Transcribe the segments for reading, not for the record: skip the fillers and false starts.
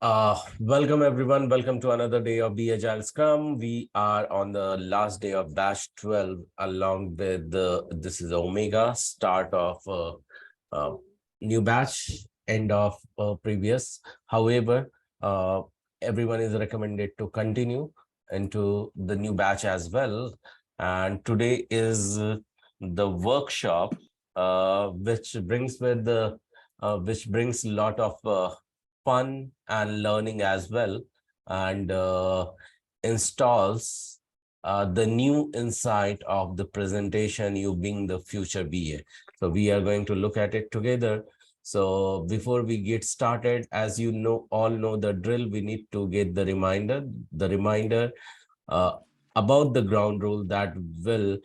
Welcome everyone. Welcome to another day of the Agile Scrum. We are on the last day of batch 12 along with this is Omega, start of uh, new batch, end of previous. However, uh, everyone is recommended to continue into the new batch as well. And today is the workshop, which brings a lot of fun and learning as well, and installs the new insight of the presentation, you being the future BA. So we are going to look at it together. So before we get started, as you know, all know the drill, we need to get the reminder uh, about the ground rule that will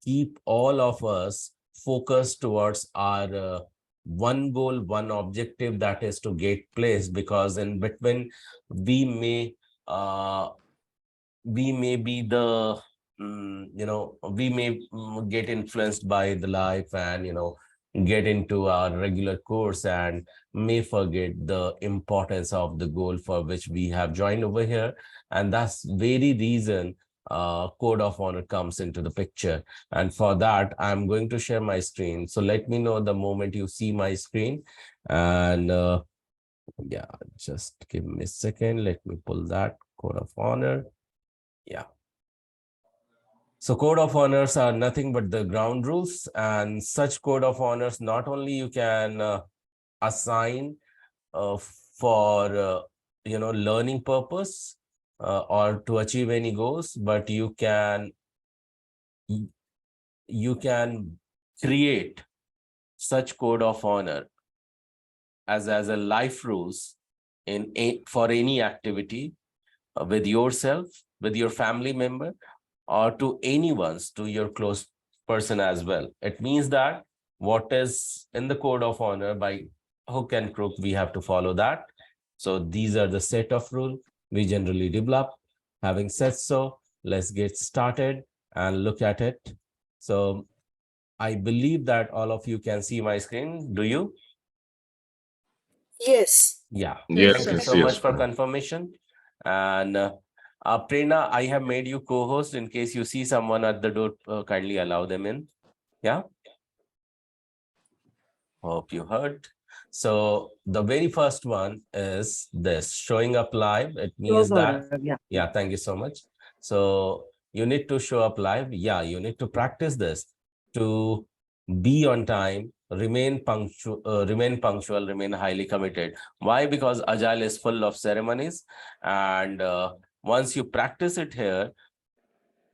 keep all of us focused towards our one goal, one objective, that is to get placed, because in between we may uh, be the we may get influenced by the life and get into our regular course and may forget the importance of the goal for which we have joined over here. And that's very reason code of honor comes into the picture. And for that, I'm going to share my screen. So let me know the moment you see my screen. And yeah, just give me a second. Let me pull that code of honor. Yeah. So code of honors are nothing but the ground rules, and such code of honors not only you can assign for learning purpose or to achieve any goals, but you can create such code of honor as a life rules for any activity with yourself, with your family member, or to anyone's, to your close person as well. It means that what is in the code of honor, by hook and crook, we have to follow that. So these are the set of rules we generally develop. Having said so, let's get started and look at it. So I believe that all of you can see my screen. Do you? Yes. Yeah. Yes, Thank you yes, so much yes. for confirmation. And Prerna, I have made you co-host. In case you see someone at the door, kindly allow them in. Yeah. Hope you heard. So the very first one is this, showing up live. It means that, yeah, thank you so much. So you need to show up live. Yeah, you need to practice this to be on time, remain punctual, remain highly committed. Why? Because Agile is full of ceremonies, and once you practice it here,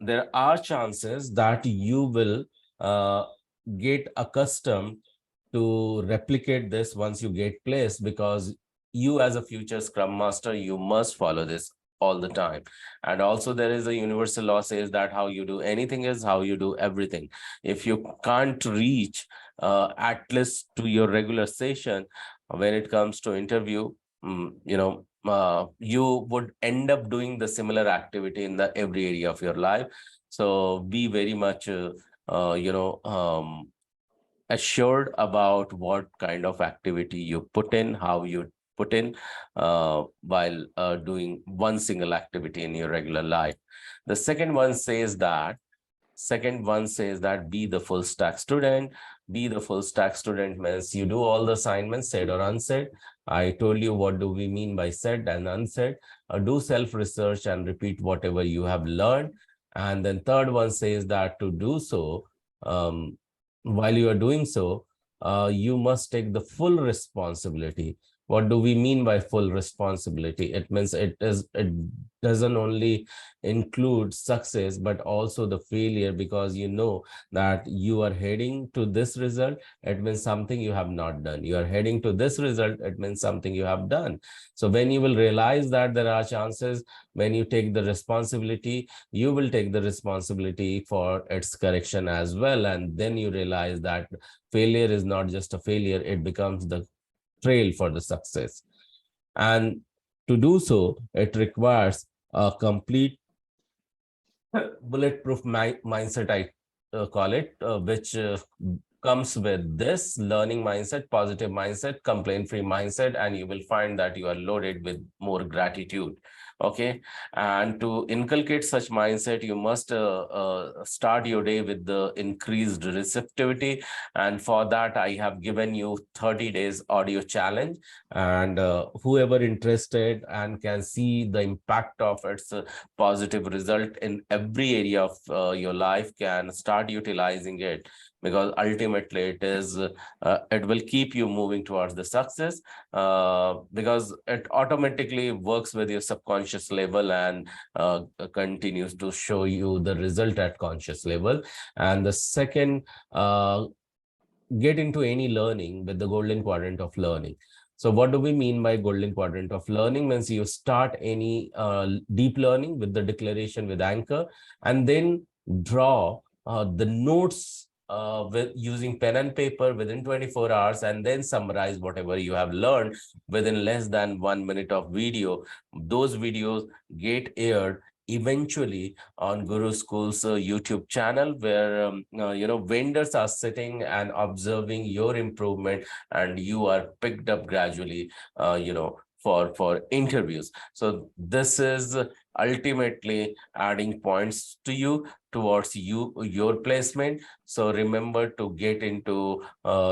there are chances that you will get accustomed to replicate this once you get placed, because you as a future scrum master, you must follow this all the time. And also there is a universal law says that how you do anything is how you do everything. If you can't reach at least to your regular session when it comes to interview, you would end up doing the similar activity in the every area of your life. So be very much assured about what kind of activity you put in, how you put in while doing one single activity in your regular life. The second one says that be the full stack student. Be the full stack student means you do all the assignments, said or unsaid. I told you what do we mean by said and unsaid. Do self-research and repeat whatever you have learned. And then third one says that to do so, while you are doing so, you must take the full responsibility. What do we mean by full responsibility? It means it doesn't only include success, but also the failure, because you know that you are heading to this result. It means something you have not done. You are heading to this result. It means something you have done. So when you will realize that there are chances, when you take the responsibility, you will take the responsibility for its correction as well. And then you realize that failure is not just a failure, it becomes the trail for the success. And to do so, it requires a complete bulletproof mindset, I call it, which comes with this learning mindset, positive mindset, complaint-free mindset, and you will find that you are loaded with more gratitude. Okay, and to inculcate such mindset, you must start your day with the increased receptivity. And for that, I have given you 30 days audio challenge, and whoever interested and can see the impact of its positive result in every area of your life can start utilizing it, because ultimately it will keep you moving towards the success, because it automatically works with your subconscious level and continues to show you the result at conscious level. And the second, get into any learning with the golden quadrant of learning. So what do we mean by golden quadrant of learning? Means you start any deep learning with the declaration with anchor, and then draw the notes with using pen and paper within 24 hours, and then summarize whatever you have learned within less than 1 minute of video. Those videos get aired eventually on Guru School's YouTube channel, where vendors are sitting and observing your improvement, and you are picked up gradually, for interviews. So this is ultimately adding points to you towards your placement. So remember to get into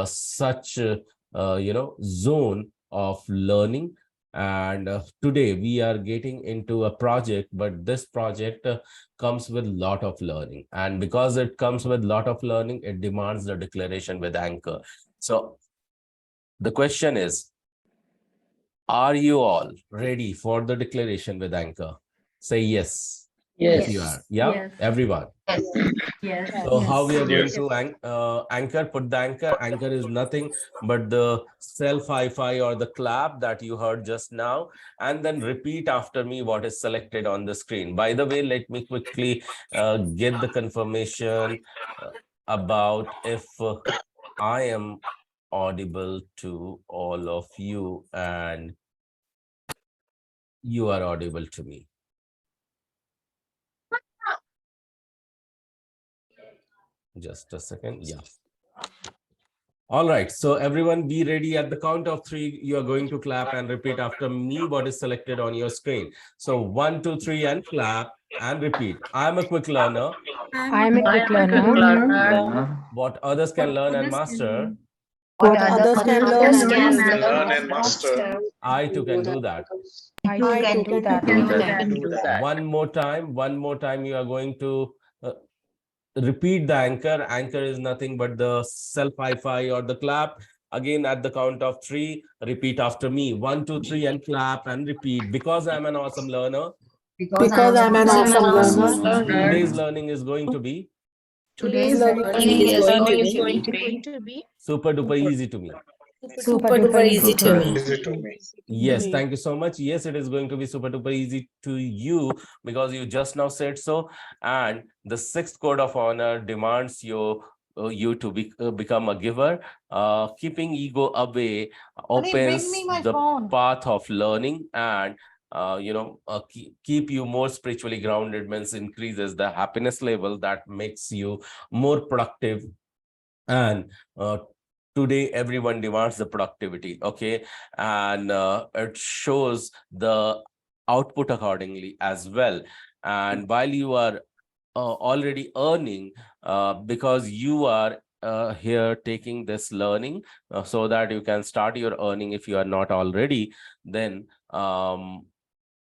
such zone of learning. And today we are getting into a project, but this project comes with a lot of learning, and because it comes with a lot of learning, it demands the declaration with anchor. So the question is, are you all ready for the declaration with anchor? Say yes. Yes. If you are. Yeah, Yes. everyone. Yes. So how we are going Yes. to anchor, put the anchor. Anchor is nothing but the self hi-fi or the clap that you heard just now, and then repeat after me what is selected on the screen. By the way, let me quickly get the confirmation about if I am audible to all of you and you are audible to me. Just a second. Yeah. All right. So everyone be ready. At the count of three, you are going to clap and repeat after me what is selected on your screen. So 1, 2, 3 and clap and repeat. I'm a quick learner. I'm a quick learner. What others can learn and master, What others can learn and Learn and master. master. I too can do that. I too can do that. One more time, you are going to repeat the anchor. Anchor is nothing but the self hi-fi or the clap. Again, at the count of three, repeat after me. 1, 2, 3 and clap and repeat. Because I'm an awesome learner, Because I'm an awesome learner. today's learning is going to be Today's learning is going to be super duper easy to me. super duper easy to me. Easy to me. Yes, thank you so much. Yes, it is going to be super duper easy to you because you just now said so. And the sixth code of honor demands you to become a giver. Keeping ego away opens the path of learning, and keep you more spiritually grounded, means increases the happiness level that makes you more productive. And today everyone demands the productivity, okay, and it shows the output accordingly as well. And while you are already earning, because you are here taking this learning so that you can start your earning if you are not already, then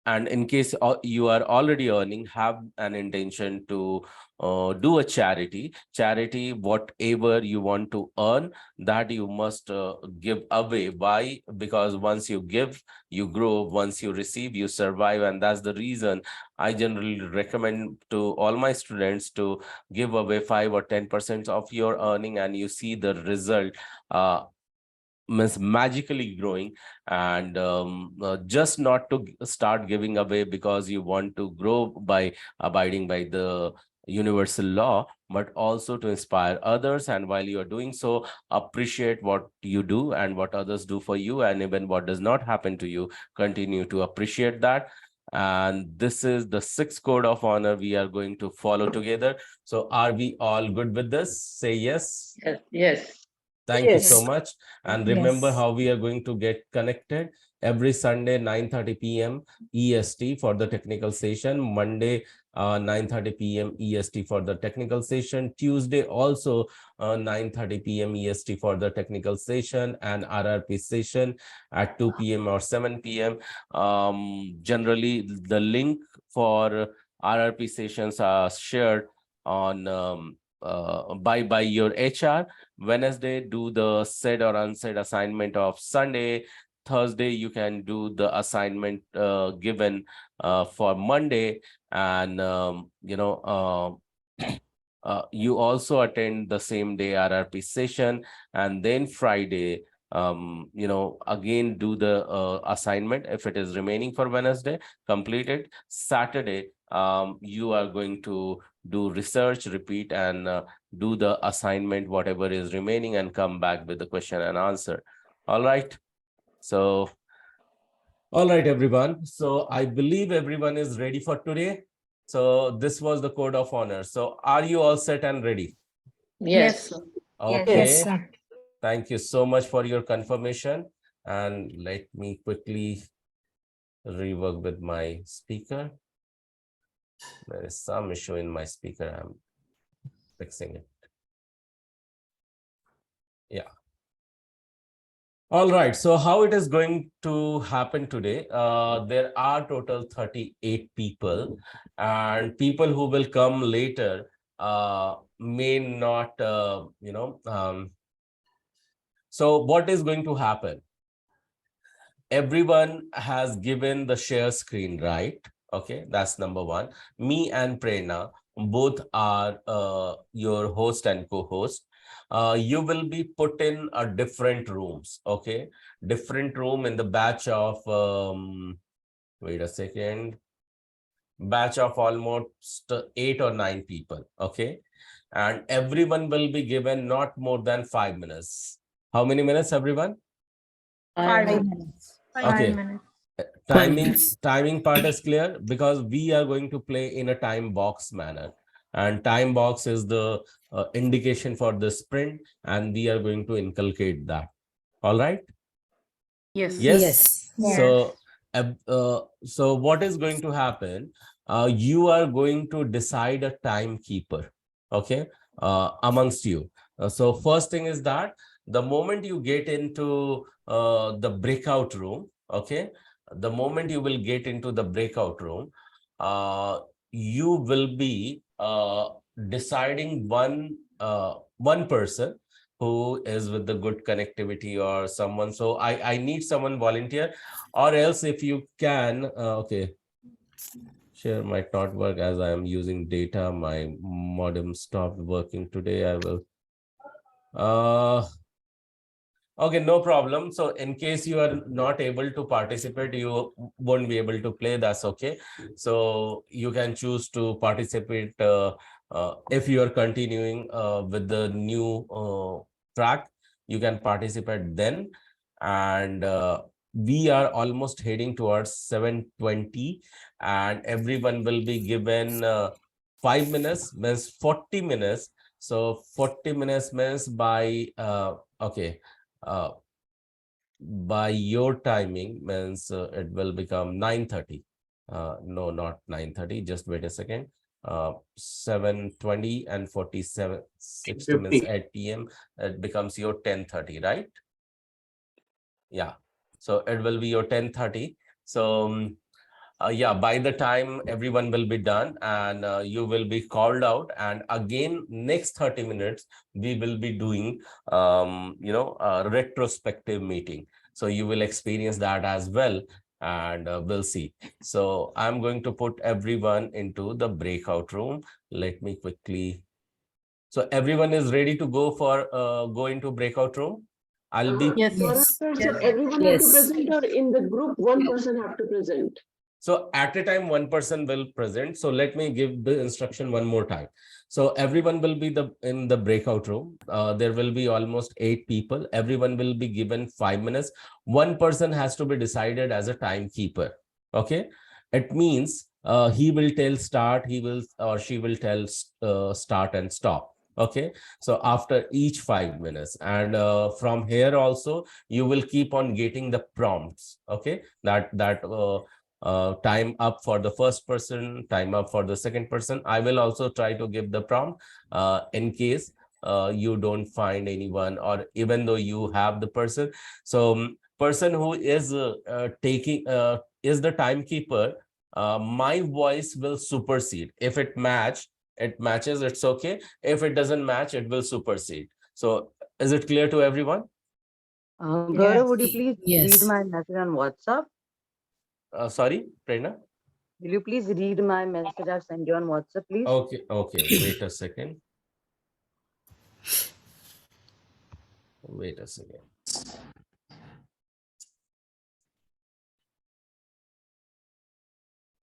and in case you are already earning, have an intention to do a charity, whatever you want to earn, that you must give away. Why? Because once you give, you grow. Once you receive, you survive. And that's the reason I generally recommend to all my students to give away 5 or 10% of your earning, and you see the result means magically growing. And just not to start giving away because you want to grow by abiding by the universal law, but also to inspire others. And while you are doing so, appreciate what you do and what others do for you, and even what does not happen to you, continue to appreciate that. And this is the 6th code of honor we are going to follow together. So are we all good with this? Say yes. Yes. Thank you so much. And remember how we are going to get connected every Sunday, 9:30 p.m. EST for the technical session. Monday, 9:30 p.m. EST for the technical session. Tuesday, also 9:30 p.m. EST for the technical session, and RRP session at 2 p.m. or 7 p.m. Generally, the link for RRP sessions are shared on by your HR. Wednesday, do the said or unsaid assignment of Sunday. Thursday, you can do the assignment given for Monday. And, you also attend the same day RRP session. And then Friday, again, do the assignment. If it is remaining for Wednesday, complete it. Saturday, you are going to do research, repeat, and do the assignment, whatever is remaining, and come back with the question and answer. All right. So, all right, everyone. So I believe everyone is ready for today. So this was the code of honor. So are you all set and ready? Yes. Okay. Thank you so much for your confirmation. And let me quickly rework with my speaker. There is some issue in my speaker. I'm fixing it. Yeah. All right. So how it is going to happen today? There are total 38 people, and people who will come later may not, so what is going to happen? Everyone has given the share screen, right? Okay, that's number one. Me and Prerna both are your host and co-host. You will be put in a different rooms, okay? Different room in the batch of, wait a second, batch of almost 8 or 9 people, okay? And everyone will be given not more than 5 minutes. How many minutes, everyone? 5 minutes. Okay. Timing part is clear, because we are going to play in a time box manner, and time box is the indication for the sprint, and we are going to inculcate that. All right. Yes. So what is going to happen? You are going to decide a timekeeper, okay, amongst you. So first thing is that the moment you get into the breakout room, okay, the moment you will get into the breakout room, you will be deciding one person who is with the good connectivity or someone. So I need someone volunteer, or else if you can, okay, share might not work as I am using data. My modem stopped working today. I will, okay, no problem. So in case you are not able to participate, you won't be able to play, that's okay. So you can choose to participate if you are continuing with the new track, you can participate then. And we are almost heading towards 7:20, and everyone will be given 5 minutes, means 40 minutes. So 40 minutes means by, okay, uh, by your timing means it will become 9:30. No, not 9:30. Just wait a second. 7:20 and 47, 60 minutes at PM. It becomes your 10:30, right? Yeah. So it will be your 10:30. So yeah, by the time everyone will be done, and you will be called out, and again next 30 minutes we will be doing a retrospective meeting. So you will experience that as well, and we'll see. So I'm going to put everyone into the breakout room. Let me quickly, so everyone is ready to go for go into breakout room. I'll be So everyone have to present, or in the group one person have to present? So at a time, one person will present. So let me give the instruction one more time. So everyone will be in the breakout room. There will be almost 8 people. Everyone will be given 5 minutes. One person has to be decided as a timekeeper. Okay. It means he will tell start, he will or she will tell start and stop. Okay, so after each 5 minutes, and from here also you will keep on getting the prompts. Okay, that time up for the first person, time up for the second person. I will also try to give the prompt in case you don't find anyone, or even though you have the person. So person who is taking is the timekeeper, my voice will supersede. If it matches, it's okay. If it doesn't match, it will supersede. So is it clear to everyone? Gaurav, would you please read Yes. my message on WhatsApp? Sorry, Prerna? Will you please read my message I've sent you on WhatsApp, please? Okay, okay. Wait a second. Wait a second.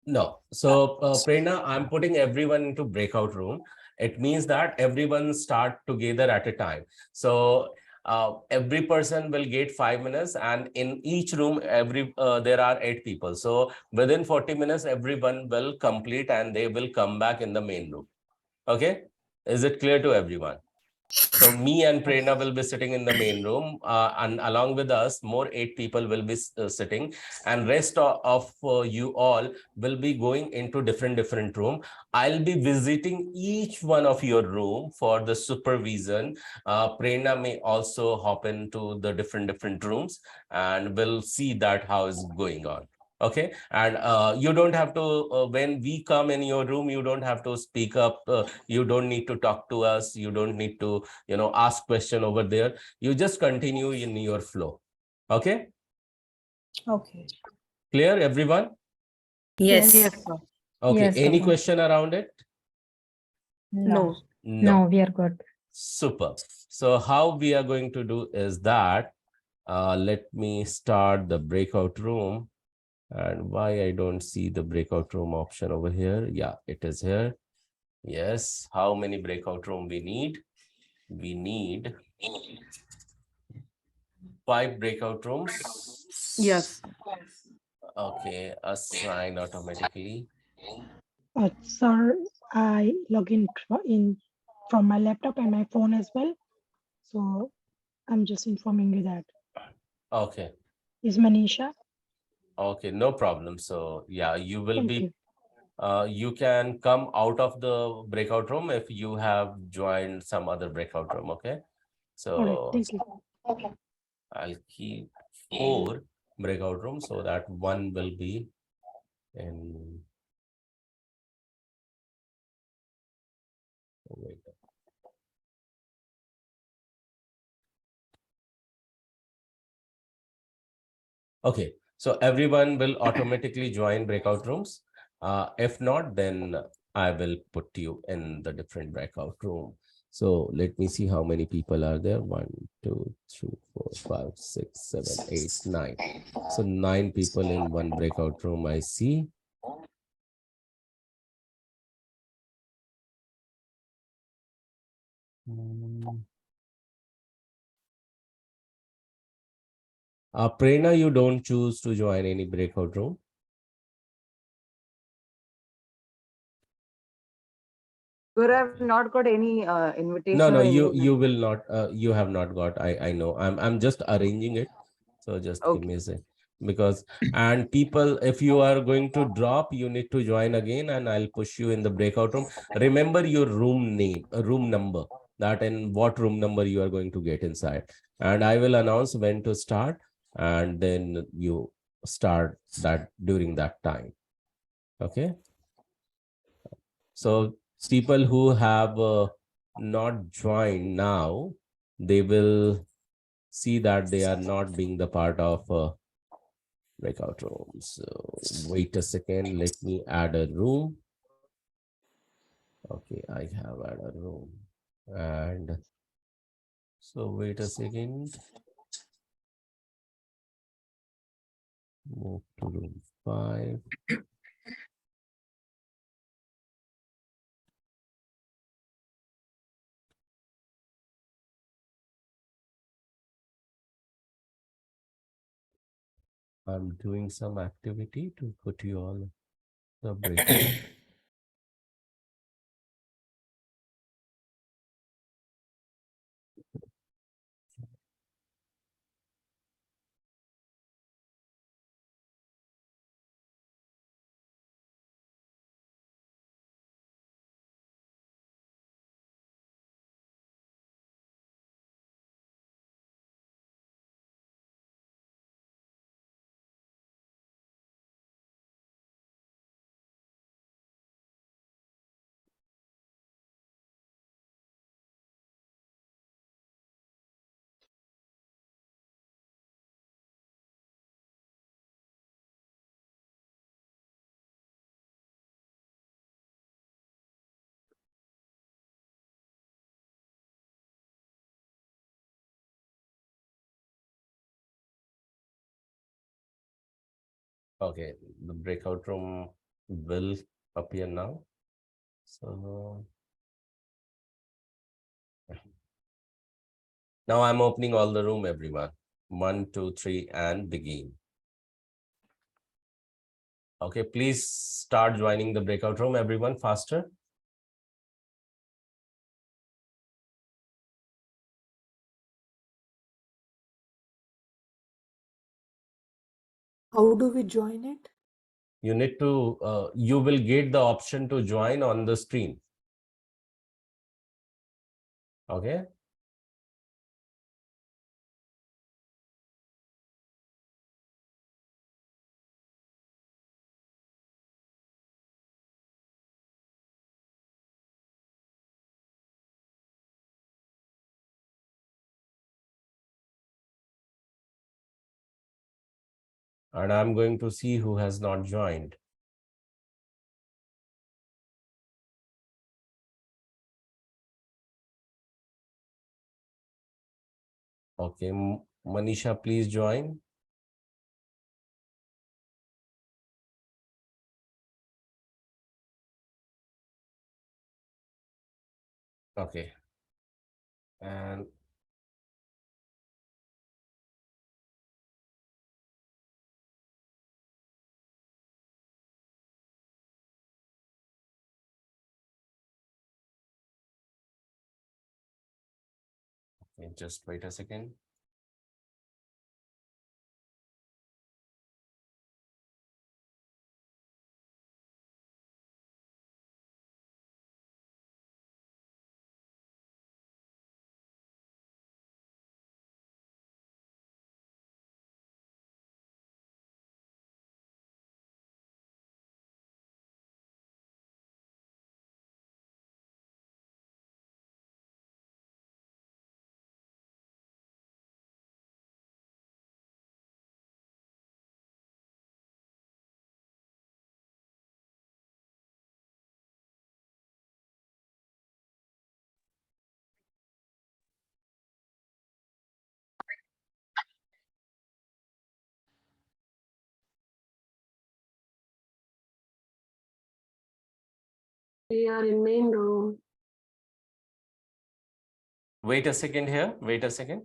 No. So, Prerna, I'm putting everyone into breakout room. It means that everyone start together at a time. So, every person will get 5 minutes, and in each room, there are 8 people. So, within 40 minutes, everyone will complete and they will come back in the main room. Okay. Is it clear to everyone? So me and Prerna will be sitting in the main room, and along with us, more 8 people will be sitting, and rest of you all will be going into different room. I'll be visiting each one of your room for the supervision. Prerna may also hop into the different rooms, and we'll see that how is going on. Okay, and you don't have to, when we come in your room, you don't have to speak up, you don't need to talk to us, you don't need to ask question over there. You just continue in your flow. Okay, Okay. clear everyone? Yes. Yes, sir. Okay, Yes, any Papa. question around it? No. No, we are good. Super. So how we are going to do is that, let me start the breakout room. And why I don't see the breakout room option over here? Yeah, it is here. Yes, how many breakout room we need? We need 5 breakout rooms. Yes. Okay, assign automatically. Sir, I log in from my laptop and my phone as well. So I'm just informing you that. Okay, Is Manisha? okay, no problem. So yeah, you will Thank be, you. you can come out of the breakout room if you have joined some other breakout room. Okay, All right. so Thank you. I'll keep 4 breakout rooms so that one will be in. Wait. Okay, so everyone will automatically join breakout rooms. If not, then I will put you in the different breakout room. So let me see how many people are there. 1, 2, 3, 4, 5, 6, 7, 8, 9. So 9 people in one breakout room, I see. Prerna, you don't choose to join any breakout room? Gaurav, I've not got any invitation No, or no, any. you will not. You have not got. I know. I'm just arranging it. So just give Okay. me a sec. Because, and people, if you are going to drop, you need to join again, and I'll push you in the breakout room. Remember your room name, room number, that in what room number you are going to get inside, and I will announce when to start, and then you start that during that time. Okay. So people who have not joined now, they will see that they are not being the part of breakout rooms. So wait a second, let me add a room. Okay, I have added a room. And so wait a second. Move to room 5. I'm doing some activity to put you all the breakout. Okay, the breakout room will appear now. So now I'm opening all the room, everyone. 1, 2, 3, and begin. Okay, please start joining the breakout room, everyone, faster. How do we join it? You need to, you will get the option to join on the screen. Okay. And I'm going to see who has not joined. Okay, Manisha, please join. Okay. And okay, just wait a second. We are in main room. Wait a second here. Wait a second.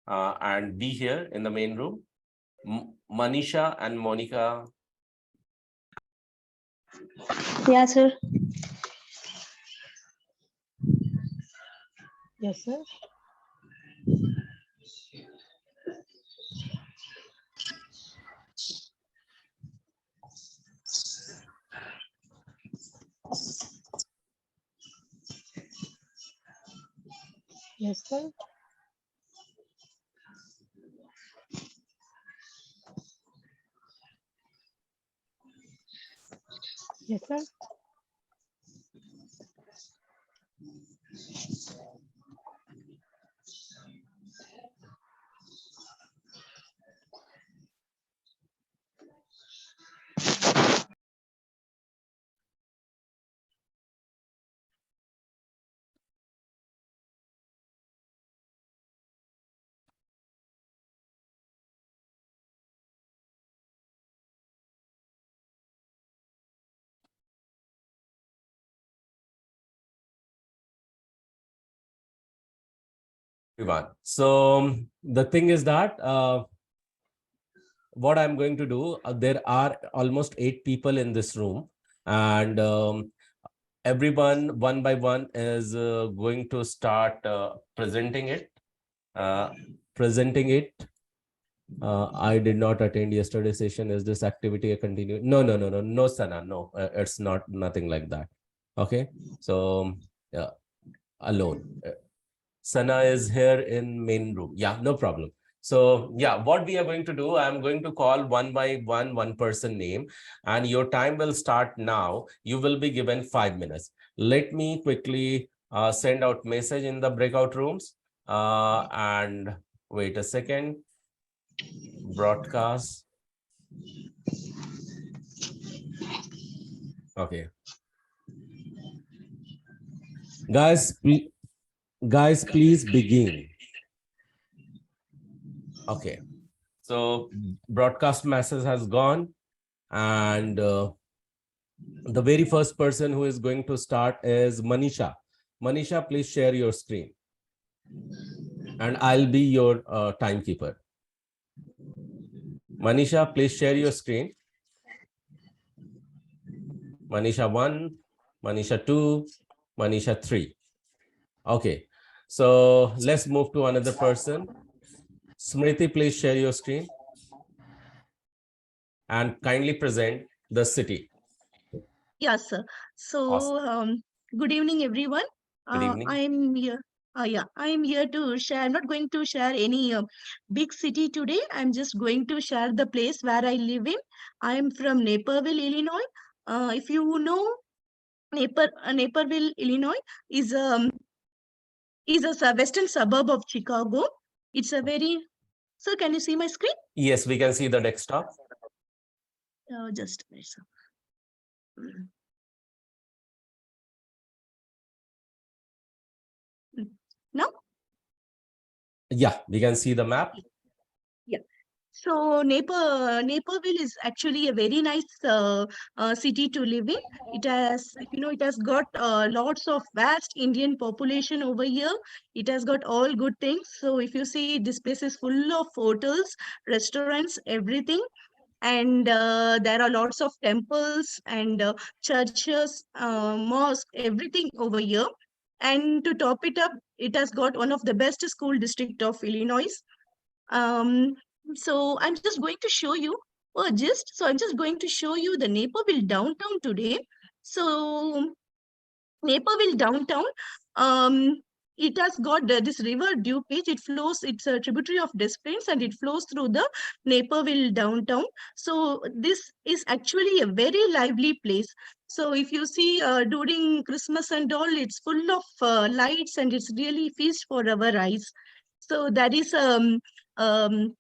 And be here in the main room. Manisha and Monica. Yeah, sir. Yes, sir. Yes, sir. Yes, sir. Everyone. So the thing is that what I'm going to do, there are almost 8 people in this room, and everyone one by one is going to start presenting it. Presenting it. I did not attend yesterday's session. Is this activity a continue? No, Sana, no, it's not, nothing like that. Okay, so yeah, alone. Sana is here in main room. Yeah, no problem. So yeah, what we are going to do, I'm going to call one by one person name, and your time will start now. You will be given 5 minutes. Let me quickly send out message in the breakout rooms. And wait a second. Broadcast. Okay. Guys, please begin. Okay. So broadcast message has gone, and the very first person who is going to start is Manisha. Manisha, please share your screen, and I'll be your timekeeper. Manisha, please share your screen. Manisha 1, Manisha 2, Manisha 3. Okay, so let's move to another person. Smriti, please share your screen and kindly present the city. Yes, sir. So, Awesome. good evening, everyone. Good evening. I'm here. I am here to share. I'm not going to share any big city today. I'm just going to share the place where I live in. I am from Naperville, Illinois. If you know Naperville, Illinois is a western suburb of Chicago. It's a very. Sir, can you see my screen? Yes, we can see the desktop. Just a minute, sir. Now? Yeah, we can see the map. Yeah. So Naperville is actually a very nice city to live in. It has, it has got lots of vast Indian population over here. It has got all good things. So if you see, this place is full of hotels, restaurants, everything. And there are lots of temples and churches, mosques, everything over here. And to top it up, it has got one of the best school district of Illinois. Um, so I'm just going to show you I'm just going to show you the Naperville downtown today. So Naperville downtown, um, it has got this river DuPage. It flows, it's a tributary of Des Plaines, and it flows through the Naperville downtown. So this is actually a very lively place. So if you see during Christmas and all, it's full of lights, and it's really feast for our eyes. So that is um, um,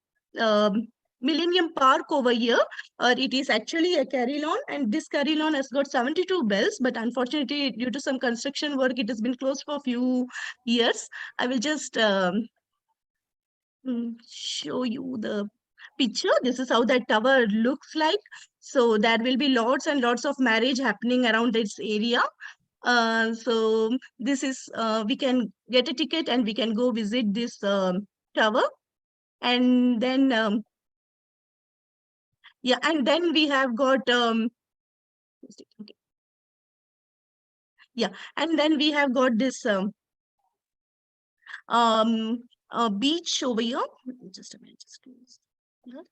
Millennium Park over here. It is actually a carillon, and this carillon has got 72 bells, but unfortunately, due to some construction work, it has been closed for a few years. I will just show you the picture. This is how that tower looks like. So there will be lots and lots of marriage happening around this area. So this is, we can get a ticket and we can go visit this tower. And then, yeah, and then we have got, okay. Yeah, and then we have got this beach over here. Just a minute, just close. Yeah.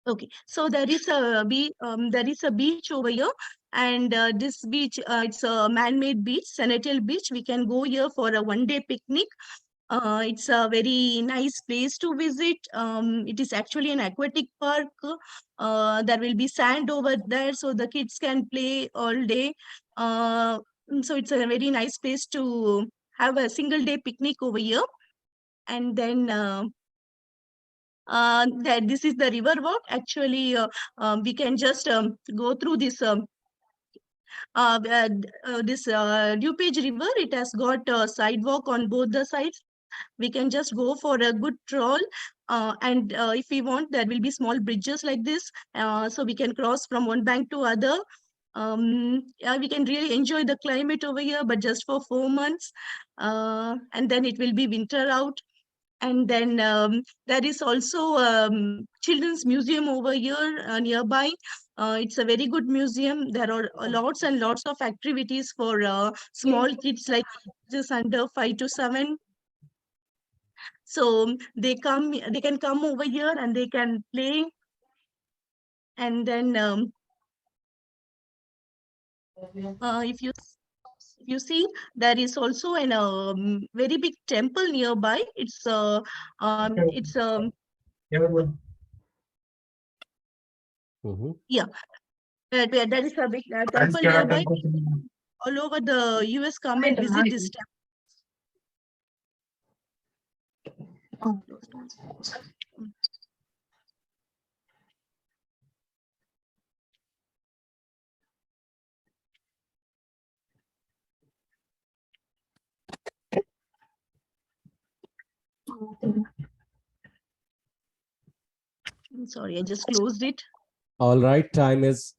Okay, so there is a beach over here, and this beach, it's a man-made beach, Senetal Beach. We can go here for a one-day picnic. It's a very nice place to visit. It is actually an aquatic park. There will be sand over there, so the kids can play all day. So it's a very nice place to have a single day picnic over here. And then this is the river walk. Actually, we can just go through this DuPage River. It has got a sidewalk on both the sides, We can just go for a good stroll. And if we want, there will be small bridges like this. So we can cross from one bank to other. Yeah, we can really enjoy the climate over here, but just for 4 months. And then it will be winter out. And then there is also children's museum over here nearby. It's a very good museum. There are lots and lots of activities for small kids like just under 5 to 7. So they can come over here and they can play. And then if you see, there is also an very big temple nearby. It's Mhm. yeah, there is a big temple nearby. All over the US come and visit this temple. I'm sorry, I just closed it. All right, time is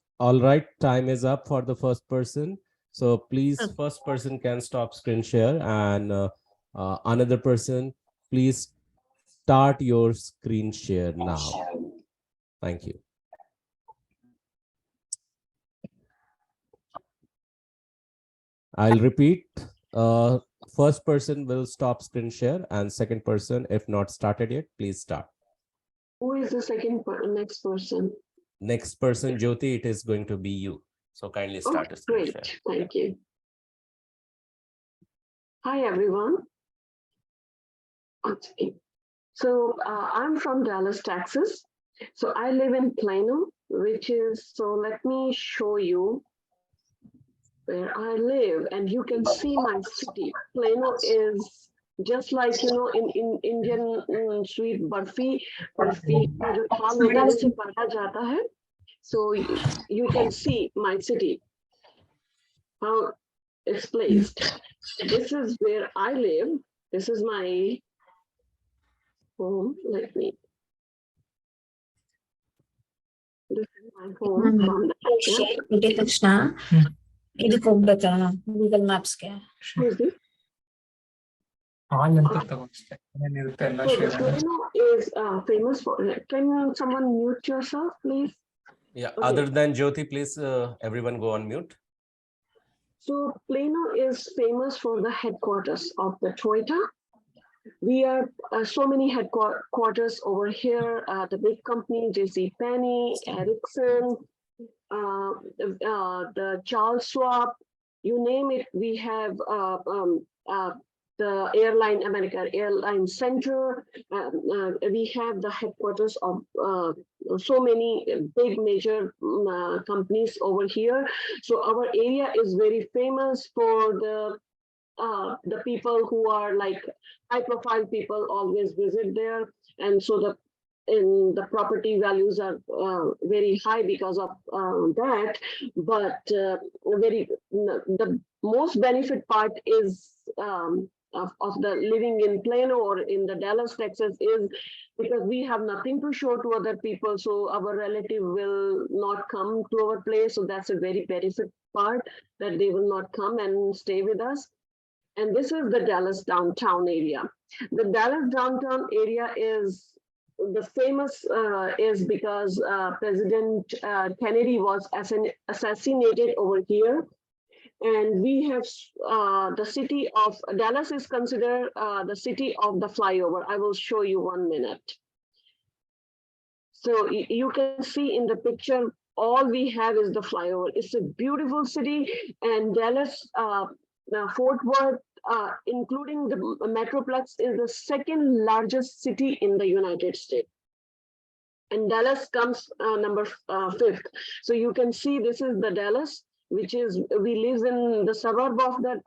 up for the first person. So please, Okay. first person can stop screen share, and another person, please start your screen share now. Thank you. I'll repeat. First person will stop screen share, and second person, if not started yet, please start. Who is the next person? Next person, Jyoti, it is going to be you. So kindly start a screen share. Great, thank you. Hi, everyone. Okay. So I'm from Dallas, Texas. So I live in Plano, so let me show you where I live, and you can see my city. Plano is just like, in Indian sweet barfi का जो थाल होता है उसे काटा जाता है. So you can see my city, how it's placed. This is where I live. This is my home. This is my home from the picture. ఇది కొబ్బరి Google maps K Who's this? Plano is famous for. Can someone mute yourself, please? Yeah, Okay. Other than Jyoti, please, everyone go on mute. So Plano is famous for the headquarters of the Toyota. We are so many headquarters over here. The big company, JC Penney, Ericsson, the Charles Schwab, you name it. We have the American Airline Center. We have the headquarters of so many big major companies over here. So our area is very famous for the people who are like high-profile people always visit there, and so the property values are very high because of that. But the most benefit part is of the living in Plano or in the Dallas, Texas, is because we have nothing to show to other people, so our relative will not come to our place. So that's a very benefit part, that they will not come and stay with us. And this is the Dallas downtown area. The Dallas downtown area is the famous is because President Kennedy was assassinated over here. And we have the city of Dallas is considered the city of the flyover. I will show you 1 minute. So you can see in the picture, all we have is the flyover. It's a beautiful city, and Dallas, Fort Worth, including the Metroplex, is the second largest city in the United States. And Dallas comes number 5th. So you can see this is the Dallas, which is, we live in the suburb of that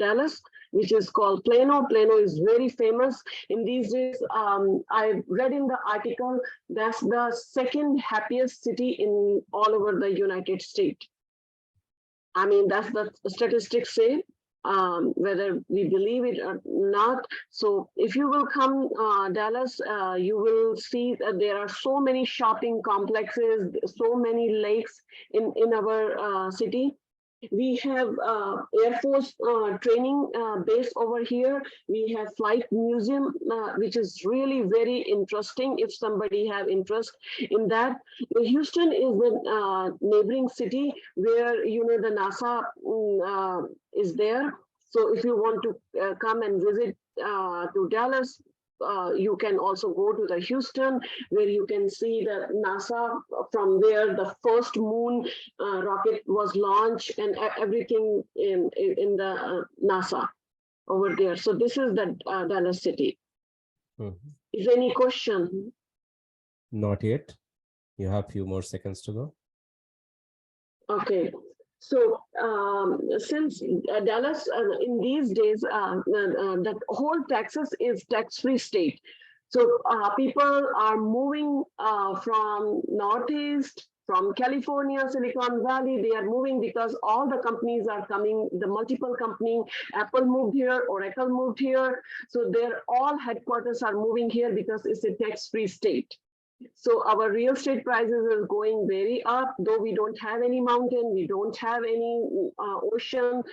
Dallas, which is called Plano. Plano is very famous. In these days, I read in the article, that's the second happiest city in all over the United States. I mean, that's the statistics say. whether we believe it or not. So if you will come Dallas, you will see that there are so many shopping complexes, so many lakes in our city. We have Air Force training base over here. We have Flight Museum, which is really very interesting if somebody have interest in that. Houston is the neighboring city where, the NASA is there. So if you want to come and visit to Dallas, you can also go to the Houston, where you can see the NASA from where the first moon rocket was launched and everything in the NASA over there. So this is the Dallas city. Mhm. Is there any question? Not yet. You have few more seconds to go. Okay. So since Dallas in these days, the whole Texas is tax-free state. So people are moving from Northeast, from California, Silicon Valley. They are moving because all the companies are coming, the multiple company, Apple moved here, Oracle moved here. So their all headquarters are moving here because it's a tax-free state. So our real estate prices is going very up, though we don't have any mountain, we don't have any ocean,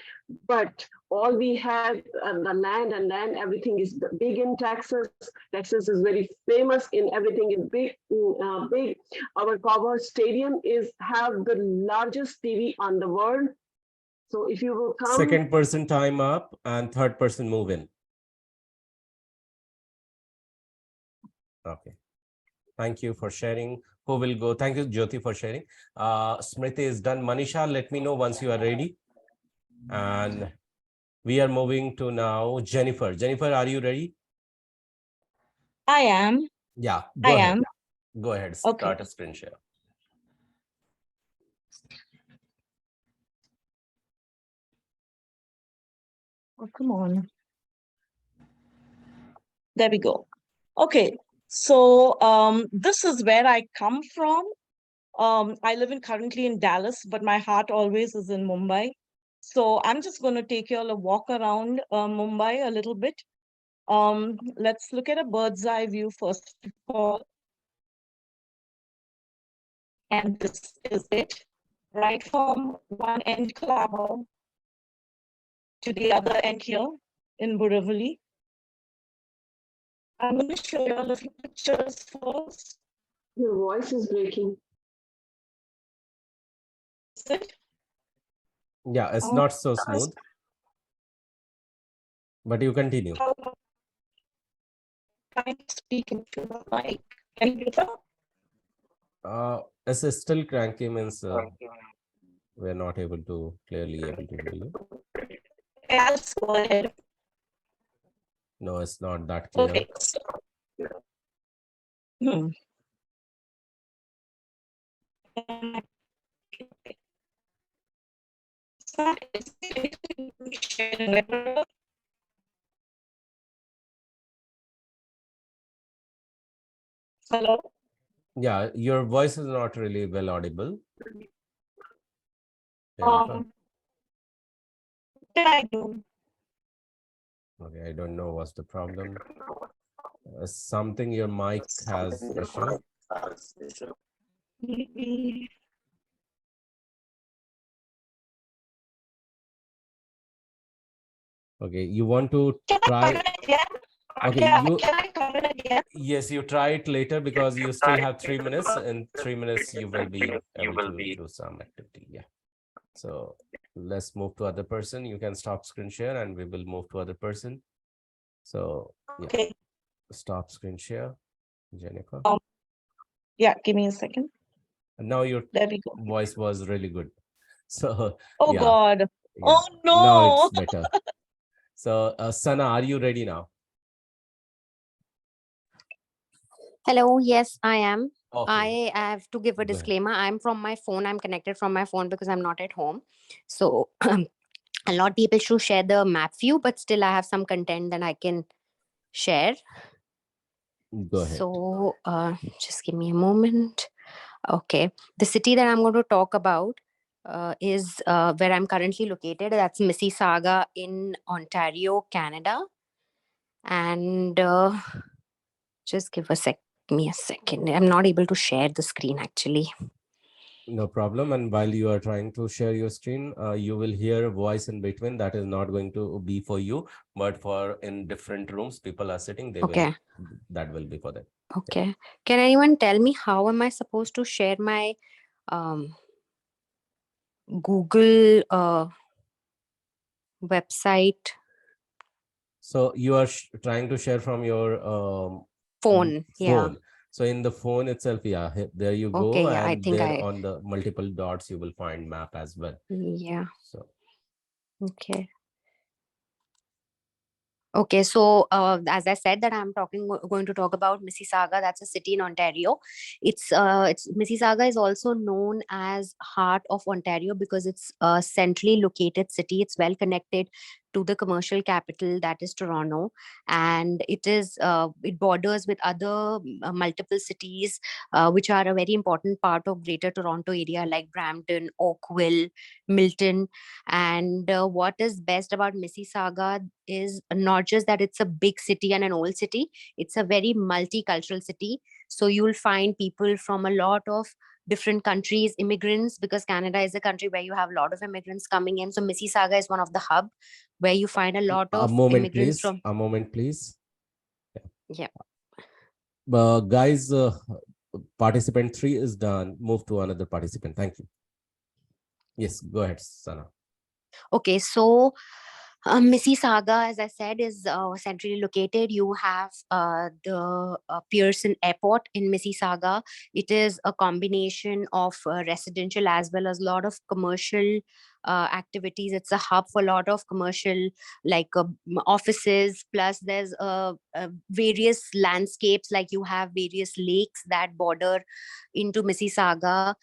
but all we have the land, and land, everything is big in Texas. Texas is very famous in everything is big, big. Our Cover Stadium have the largest TV on the world. So if you will come. Second person time up and third person move in. Okay. Thank you for sharing. Who will go? Thank you, Jyoti, for sharing. Smriti is done. Manisha, let me know once you are ready. And we are moving to now Jennifer. Jennifer, are you ready? I am. Yeah, I go ahead. am. Go ahead. Okay. Start a screen share. Oh, come on. There we go. Okay. So this is where I come from. I live currently in Dallas, but my heart always is in Mumbai. So I'm just going to take you all a walk around Mumbai a little bit. Let's look at a bird's eye view first of all. And this is it, right from one end Colabo to the other end here in Borivali. I'm going to show you all a few pictures first. Your voice is breaking. Is it? Yeah, it's not so smooth, but you continue. Trying to speak into the mic. Can you hear that? It's still cranky, means we're not able to clearly hear you. Yes, go ahead. No, it's not that clear. Okay. Hmm. Hello? Yeah, your voice is not really well audible. Jennifer. What did I do? Okay, I don't know what's the problem. Something your mic has issue. Maybe. Okay, you want to Can I try? come in again? Okay, Yeah, you. can I come in again? Yes, you try it later because you still have 3 minutes. In 3 minutes, you will be able to do some activity. Yeah. So let's move to other person. You can stop screen share and we will move to other person. So yeah, Okay. stop screen share, Jennifer. Yeah, give me a second. And now your There we go. voice was really good. So Oh yeah, God. yeah. Oh Now no. it's better. So Sana, are you ready now? Hello, yes, I am. Okay. I have to give a Go ahead. disclaimer. I'm from my phone. I'm connected from my phone because I'm not at home. So a lot of people should share the map view, but still I have some content that I can share. Go ahead. So just give me a moment. Okay. The city that I'm going to talk about is where I'm currently located. That's Mississauga in Ontario, Canada. And just give me a second. I'm not able to share the screen actually. No problem. And while you are trying to share your screen, you will hear a voice in between that is not going to be for you, but for in different rooms, people are sitting, they will, that will be for them. Okay. Yeah. Can anyone tell me how am I supposed to share my Google website? So you are trying to share from your phone. Yeah. So in the phone itself, yeah, there you go. Okay, yeah, I And think there on the multiple dots, you will find map as well. Yeah. So okay. Okay, so as I said that I'm going to talk about Mississauga. That's a city in Ontario. It's Mississauga is also known as heart of Ontario because it's a centrally located city. It's well connected to the commercial capital, that is Toronto, and it borders with other multiple cities which are a very important part of Greater Toronto area like Brampton, Oakville, Milton. And what is best about Mississauga is not just that it's a big city and an old city, it's a very multicultural city. So you'll find people from a lot of different countries, immigrants, because Canada is a country where you have a lot of immigrants coming in. So Mississauga is one of the hub where you find a lot of immigrants from. A moment, please. Yeah. Guys, participant 3 is done. Move to another participant. Thank you. Yes, go ahead, Sana. Okay, so Mississauga, as I said, is centrally located. You have the Pearson Airport in Mississauga. It is a combination of residential as well as a lot of commercial activities. It's a hub for a lot of commercial like offices. Plus, there's various landscapes, like you have various lakes that border into Mississauga.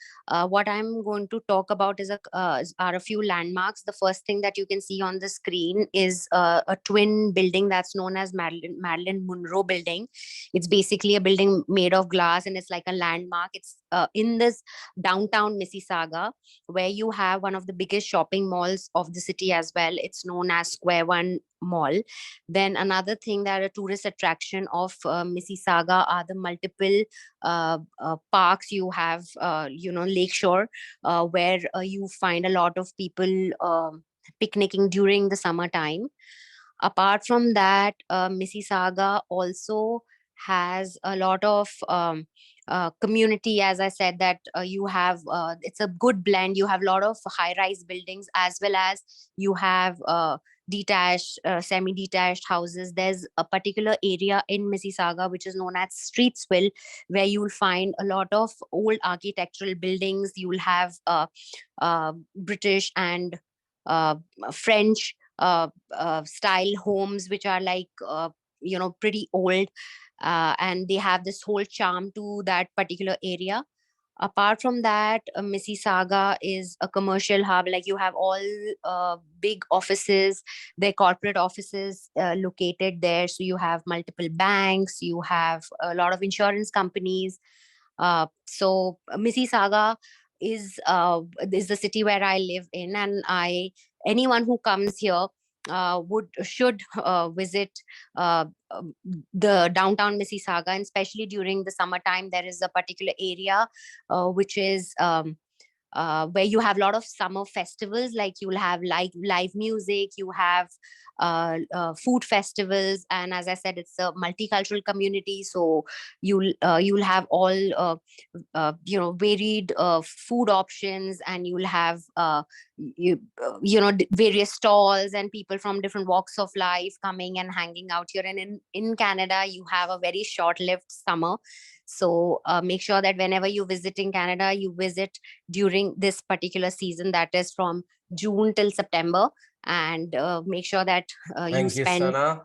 What I'm going to talk about are a few landmarks. The first thing that you can see on the screen is a twin building that's known as Marilyn Monroe building. It's basically a building made of glass and it's like a landmark. It's in this downtown Mississauga, where you have one of the biggest shopping malls of the city as well. It's known as Square One Mall. Then another thing that a tourist attraction of Mississauga are the multiple parks. You have Lakeshore, where you find a lot of people picnicking during the summertime. Apart from that, Mississauga also has a lot of community. As I said, that you have it's a good blend. You have a lot of high-rise buildings as well as you have detached, semi-detached houses. There's a particular area in Mississauga which is known as Streetsville, where you will find a lot of old architectural buildings. You will have British and French style homes, which are like pretty old, and they have this whole charm to that particular area. Apart from that, Mississauga is a commercial hub. Like you have all big offices, their corporate offices located there. So you have multiple banks, you have a lot of insurance companies. So Mississauga is the city where I live in, and anyone who comes here should visit the downtown Mississauga, and especially during the summertime. There is a particular area which is where you have a lot of summer festivals. Like you will have live music, you have food festivals, and as I said, it's a multicultural community. So you'll have all varied food options, and you'll have various stalls and people from different walks of life coming and hanging out here. And in Canada, you have a very short-lived summer. So make sure that whenever you're visiting Canada, you visit during this particular season, that is from June till September, and make sure that you Thank spend. you, Sana.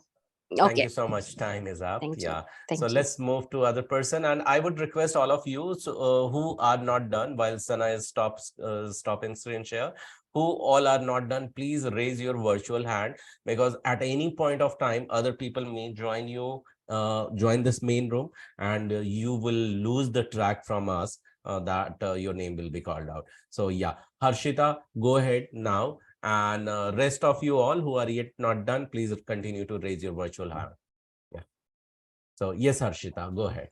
Okay. Thank you so much. Time is up. Thank Yeah. You. So let's move to other person. And I would request all of you who are not done while Sana is stopping screen share, who all are not done, please raise your virtual hand, because at any point of time, other people may join this main room, and you will lose the track from us. that your name will be called out. So yeah, Harshita, go ahead now. And rest of you all who are yet not done, please continue to raise your virtual hand. Yeah. So yes, Harshita, go ahead.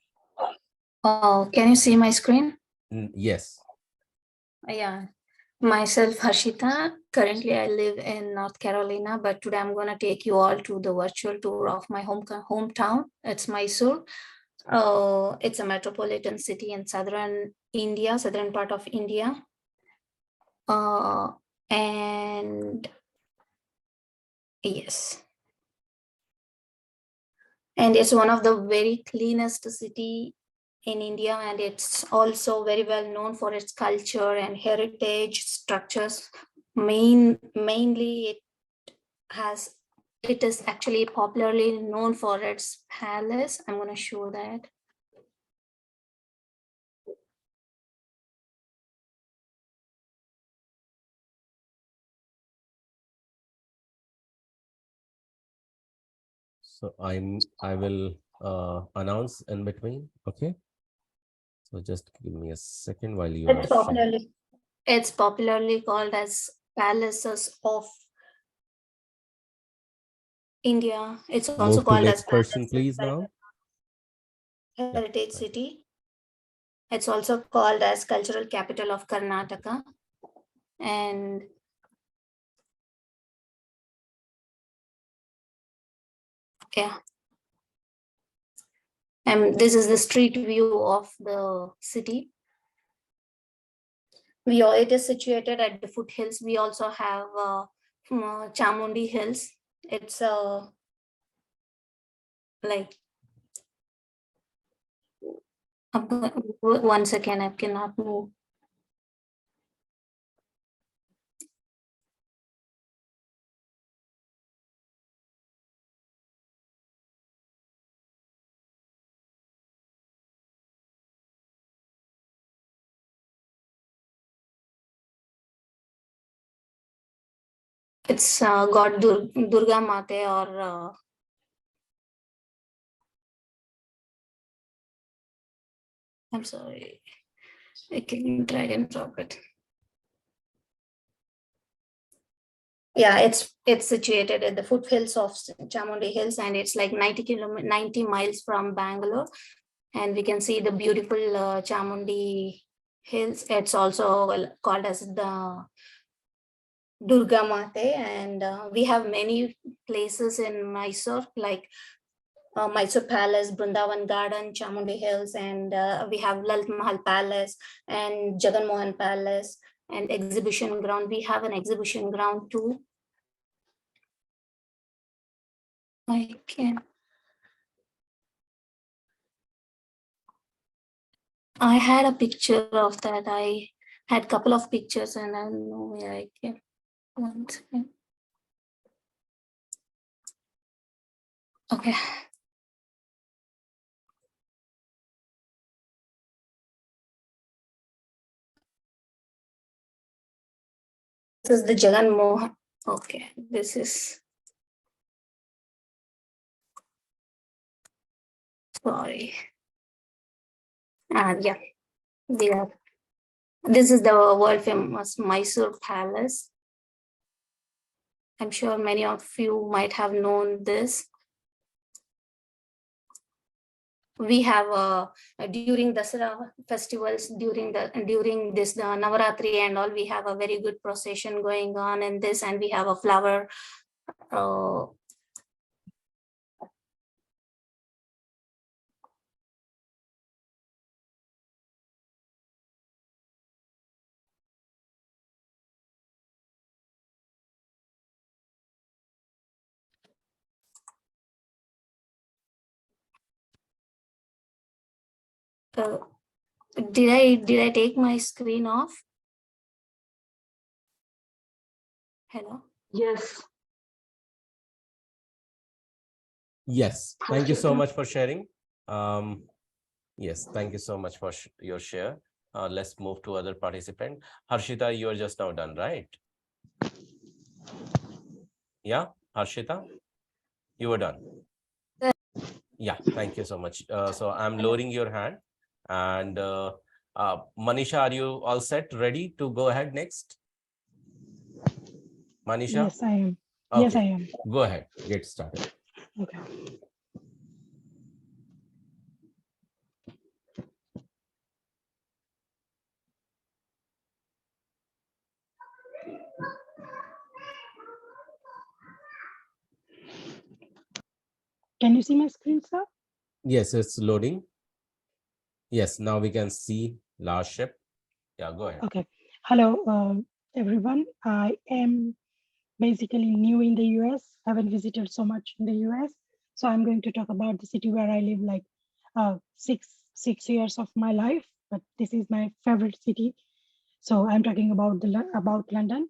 Oh, can you see my screen? Yes. Yeah. Myself, Harshita. Currently, I live in North Carolina, but today I'm going to take you all to the virtual tour of my hometown. It's Mysore. It's a metropolitan city in southern India, southern part of India. And yes. And it's one of the very cleanest city in India, and it's also very well known for its culture and heritage structures. Mainly it is actually popularly known for its palace. I'm going to show that. So I will announce in between. Okay. So just give me a second while you are sharing. It's popularly called as palaces of India. It's also Move to called as next person, please now. heritage Yeah. city. It's also called as cultural capital of Karnataka. And yeah. And this is the street view of the city. It is situated at the foothills. We also have Chamundi Hills. It's like one second, I cannot move. It's God Durga Mate or I'm sorry, I can drag and drop it. Yeah, it's situated at the foothills of Chamundi Hills, and it's like 90 miles from Bangalore. And we can see the beautiful Chamundi Hills. It's also called as the Durga Mate, and we have many places in Mysore, like Mysore Palace, Brindavan Garden, Chamundi Hills, and we have Lal Mahal Palace and Jagan Mohan Palace and exhibition ground. We have an exhibition ground too. I had a picture of that. I had a couple of pictures, and I don't know where I can. One second. Okay. This is the Jagan Mohan. Okay, this is. Sorry. Yeah, yeah. This is the world famous Mysore Palace. I'm sure many of you might have known this. We have during Dasara festivals, during this Navaratri and all, we have a very good procession going on in this, and we have a flower did I take my screen off? Hello? Yes. Yes. Thank you so much for sharing. Yes, thank you so much for your share. Let's move to other participant. Harshita, you are just now done, right? Yeah, Harshita, you were done. Yeah, thank you so much. So I'm lowering your hand, and Manisha, are you all set, ready to go ahead next? Manisha? Yes, I am. Yes, I Okay, am. go ahead, get started. Okay. Can you see my screen, sir? Yes, it's loading. Yes, now we can see large ship. Yeah, go ahead. Okay. Hello, everyone. I am basically new in the US. Haven't visited so much in the US. So I'm going to talk about the city where I live like six years of my life, but this is my favorite city. So I'm talking about about London.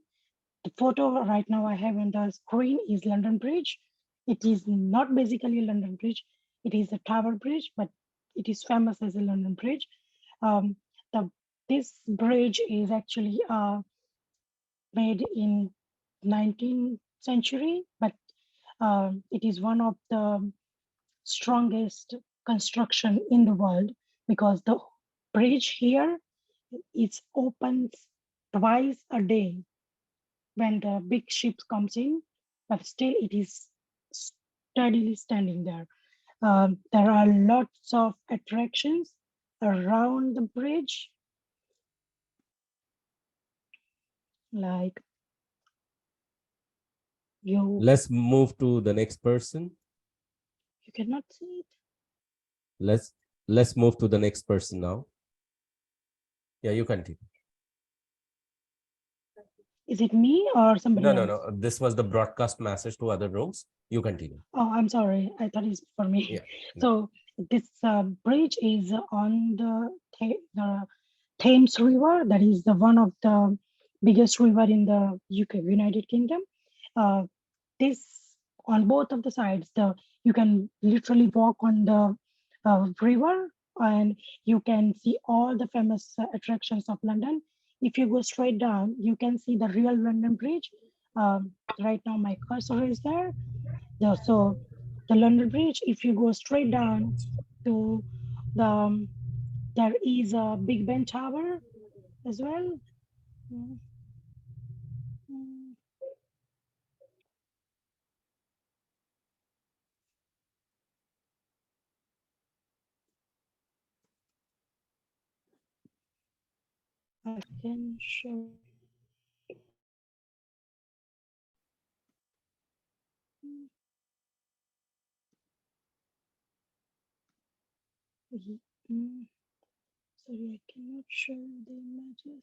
The photo right now I have on the screen is London Bridge. It is not basically a London Bridge. It is a tower bridge, but it is famous as a London Bridge. Um, this bridge is actually made in 19th century, but it is one of the strongest construction in the world because the bridge here is opens twice a day when the big ships comes in, but still it is steadily standing there. There are lots of attractions around the bridge, like Let's move to the next person. you cannot see it. Let's move to the next person now. Yeah, you continue. Is it me or somebody No, else? no. This was the broadcast message to other rooms. You continue. Oh, I'm sorry. I thought it's for me. Yeah. So this bridge is on the Thames River. That is the one of the biggest river in the UK, United Kingdom. This on both of the sides, you can literally walk on the river and you can see all the famous attractions of London. If you go straight down, you can see the real London Bridge. Right now, my cursor is there. So the London Bridge, if you go straight down to there is a Big Ben Tower as well. Mm, mm. I can show. Mm, Sorry, I cannot show the images.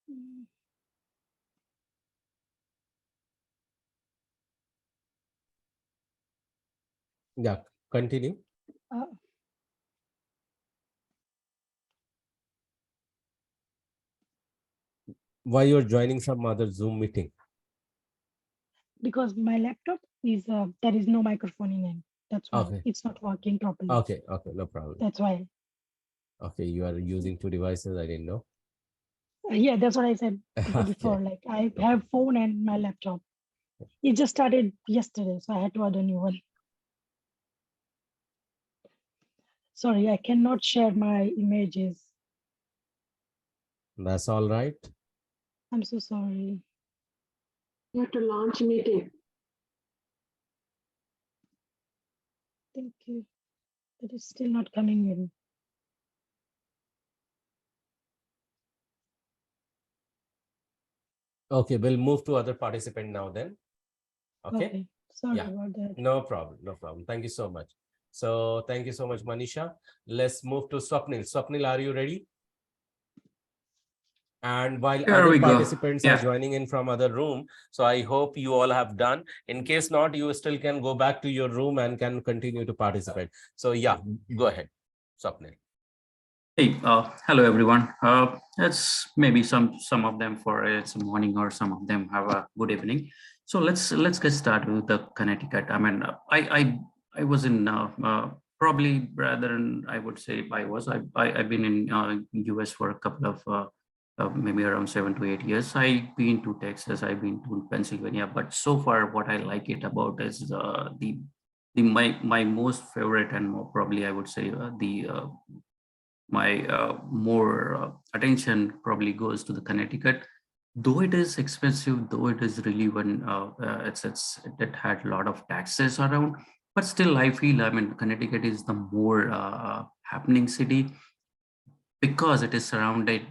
Mm, Yeah, continue. uh, Why you're joining some other Zoom meeting? because my laptop is there is no microphone in it. That's why Okay. it's not working properly. Okay, no problem. That's why. Okay, you are using two devices. I didn't know. Yeah, that's what I said before. Okay. Like I have phone and my laptop. It just started yesterday, so I had to order a new one. Sorry, I cannot share my images. That's all right. I'm so sorry. You have to launch meeting. Thank you. That is still not coming in. Okay, we'll move to other participant now then. Okay. Sorry Yeah. about that. No problem. Thank you so much. So thank you so much, Manisha. Let's move to Swapnil. Swapnil, are you ready? And while Here other we go. participants are Yeah. joining in from other room, so I hope you all have done. In case not, you still can go back to your room and can continue to participate. So yeah, go ahead, Swapnil. Hey, hello everyone. It's maybe some of them for it's a morning or some of them have a good evening. So let's get started with the Connecticut. I mean, I was in probably rather than I would say I've been in US for a couple of maybe around 7 to 8 years. I've been to Texas, I've been to Pennsylvania, but so far what I like it about is the my most favorite and more probably I would say the my more attention probably goes to the Connecticut. Though it is expensive, though it is really one it had a lot of taxes around, but still I feel I mean Connecticut is the more happening city because it is surrounded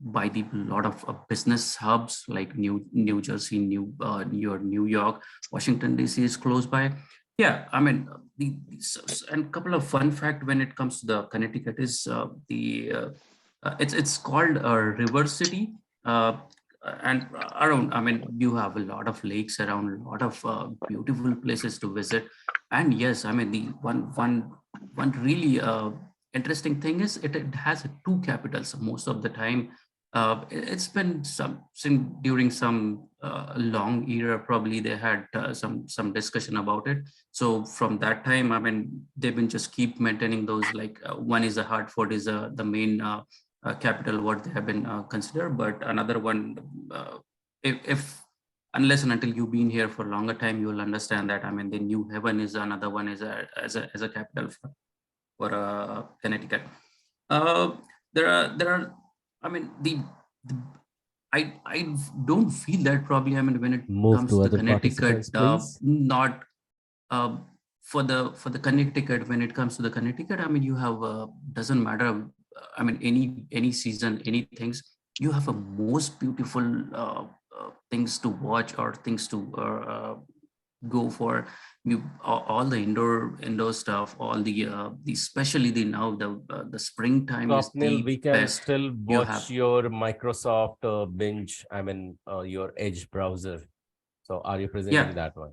by the lot of business hubs like New Jersey, New York, Washington D.C. is close by. Yeah, I mean and a couple of fun fact when it comes to the Connecticut is it's called a river city. Uh, and around, I mean, you have a lot of lakes around, a lot of beautiful places to visit. And yes, I mean, the one really interesting thing is it has two capitals most of the time. It's been during some long era, probably they had some discussion about it. So from that time, I mean, they've been just keep maintaining those, like one is the Hartford is the main capital what they have been considered, but another one, if unless and until you've been here for a longer time, you will understand that. I mean, the New Haven is another one is as a capital for Connecticut. There are. I mean, I don't feel that probably. I mean, when it Move comes to to the other Connecticut, participants, please. not for the Connecticut. When it comes to the Connecticut, I mean, you have doesn't matter. I mean, any season, any things. You have a most beautiful things to watch or things to go for. You all the indoor stuff, all the especially the springtime is Swapnil, the we can best. still You watch have your Microsoft Binge, I mean, your Edge browser. So are you presenting yeah. that one?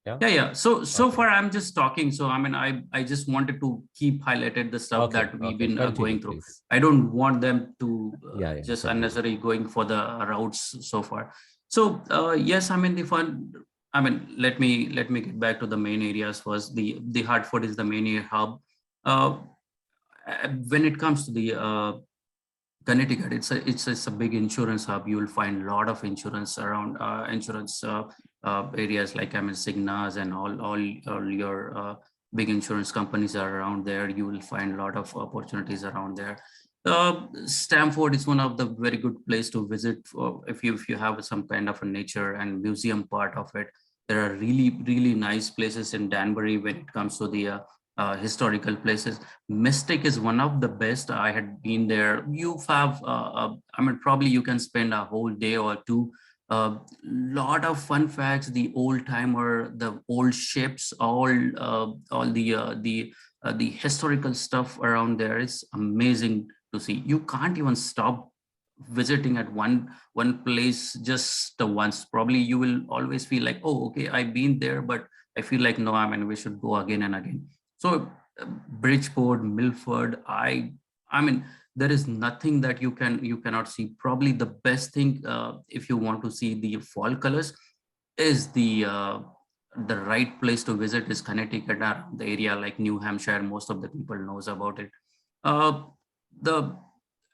Yeah. So Okay. far I'm just talking. So I mean, I just wanted to keep highlighted the stuff Okay, that we've okay. been Continue, going through. please. I don't want them to Yeah, just continue. unnecessarily going for the routes so far. So yes, I mean the fun. I mean, let me get back to the main areas first. The Hartford is the main hub. Uh, when it comes to the Connecticut, it's a big insurance hub. You will find a lot of insurance around insurance areas like I mean Cignas and all your big insurance companies are around there. You will find a lot of opportunities around there. Stamford is one of the very good place to visit for if you have some kind of a nature and museum part of it. There are really nice places in Danbury when it comes to the historical places. Mystic is one of the best. I had been there. You have, I mean, probably you can spend a whole day or two. Lot of fun facts. The old timer, the old ships, all the historical stuff around there is amazing to see. You can't even stop visiting at one place just the once. Probably you will always feel like, oh, okay, I've been there, but I feel like no, I mean, we should go again and again. So Bridgeport, Milford, I mean, there is nothing that you cannot see. Probably the best thing if you want to see the fall colors is the right place to visit is Connecticut, the area like New Hampshire. Most of the people knows about it. The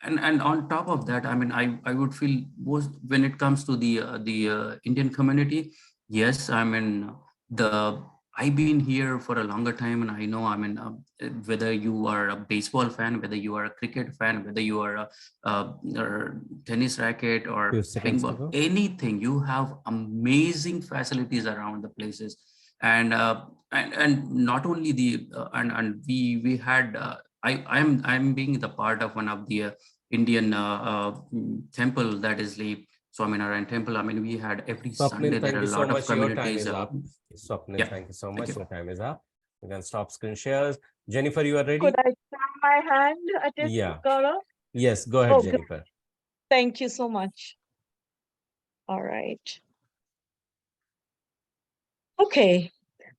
and on top of that, I mean, I would feel most when it comes to the Indian community. Yes, I mean the I've been here for a longer time, and I know, I mean, whether you are a baseball fan, whether you are a cricket fan, whether you are or tennis racket Few or playing seconds to ball, go. anything, you have amazing facilities around the places, and not only the and we had I'm being the part of one of the Indian temple that is the Swaminarayan temple. I mean, we had every Sunday Swapnil, there thank are you a so lot of much. Your time communities. is up. Swapnil, Yeah, thank you so thank much. you. Your time is up. You can stop screen shares. Jennifer, you are Could ready? I try my hand at it, Yeah. Gaurav? Yes, go ahead, Oh, good. Jennifer. Thank you so much. All right. Okay,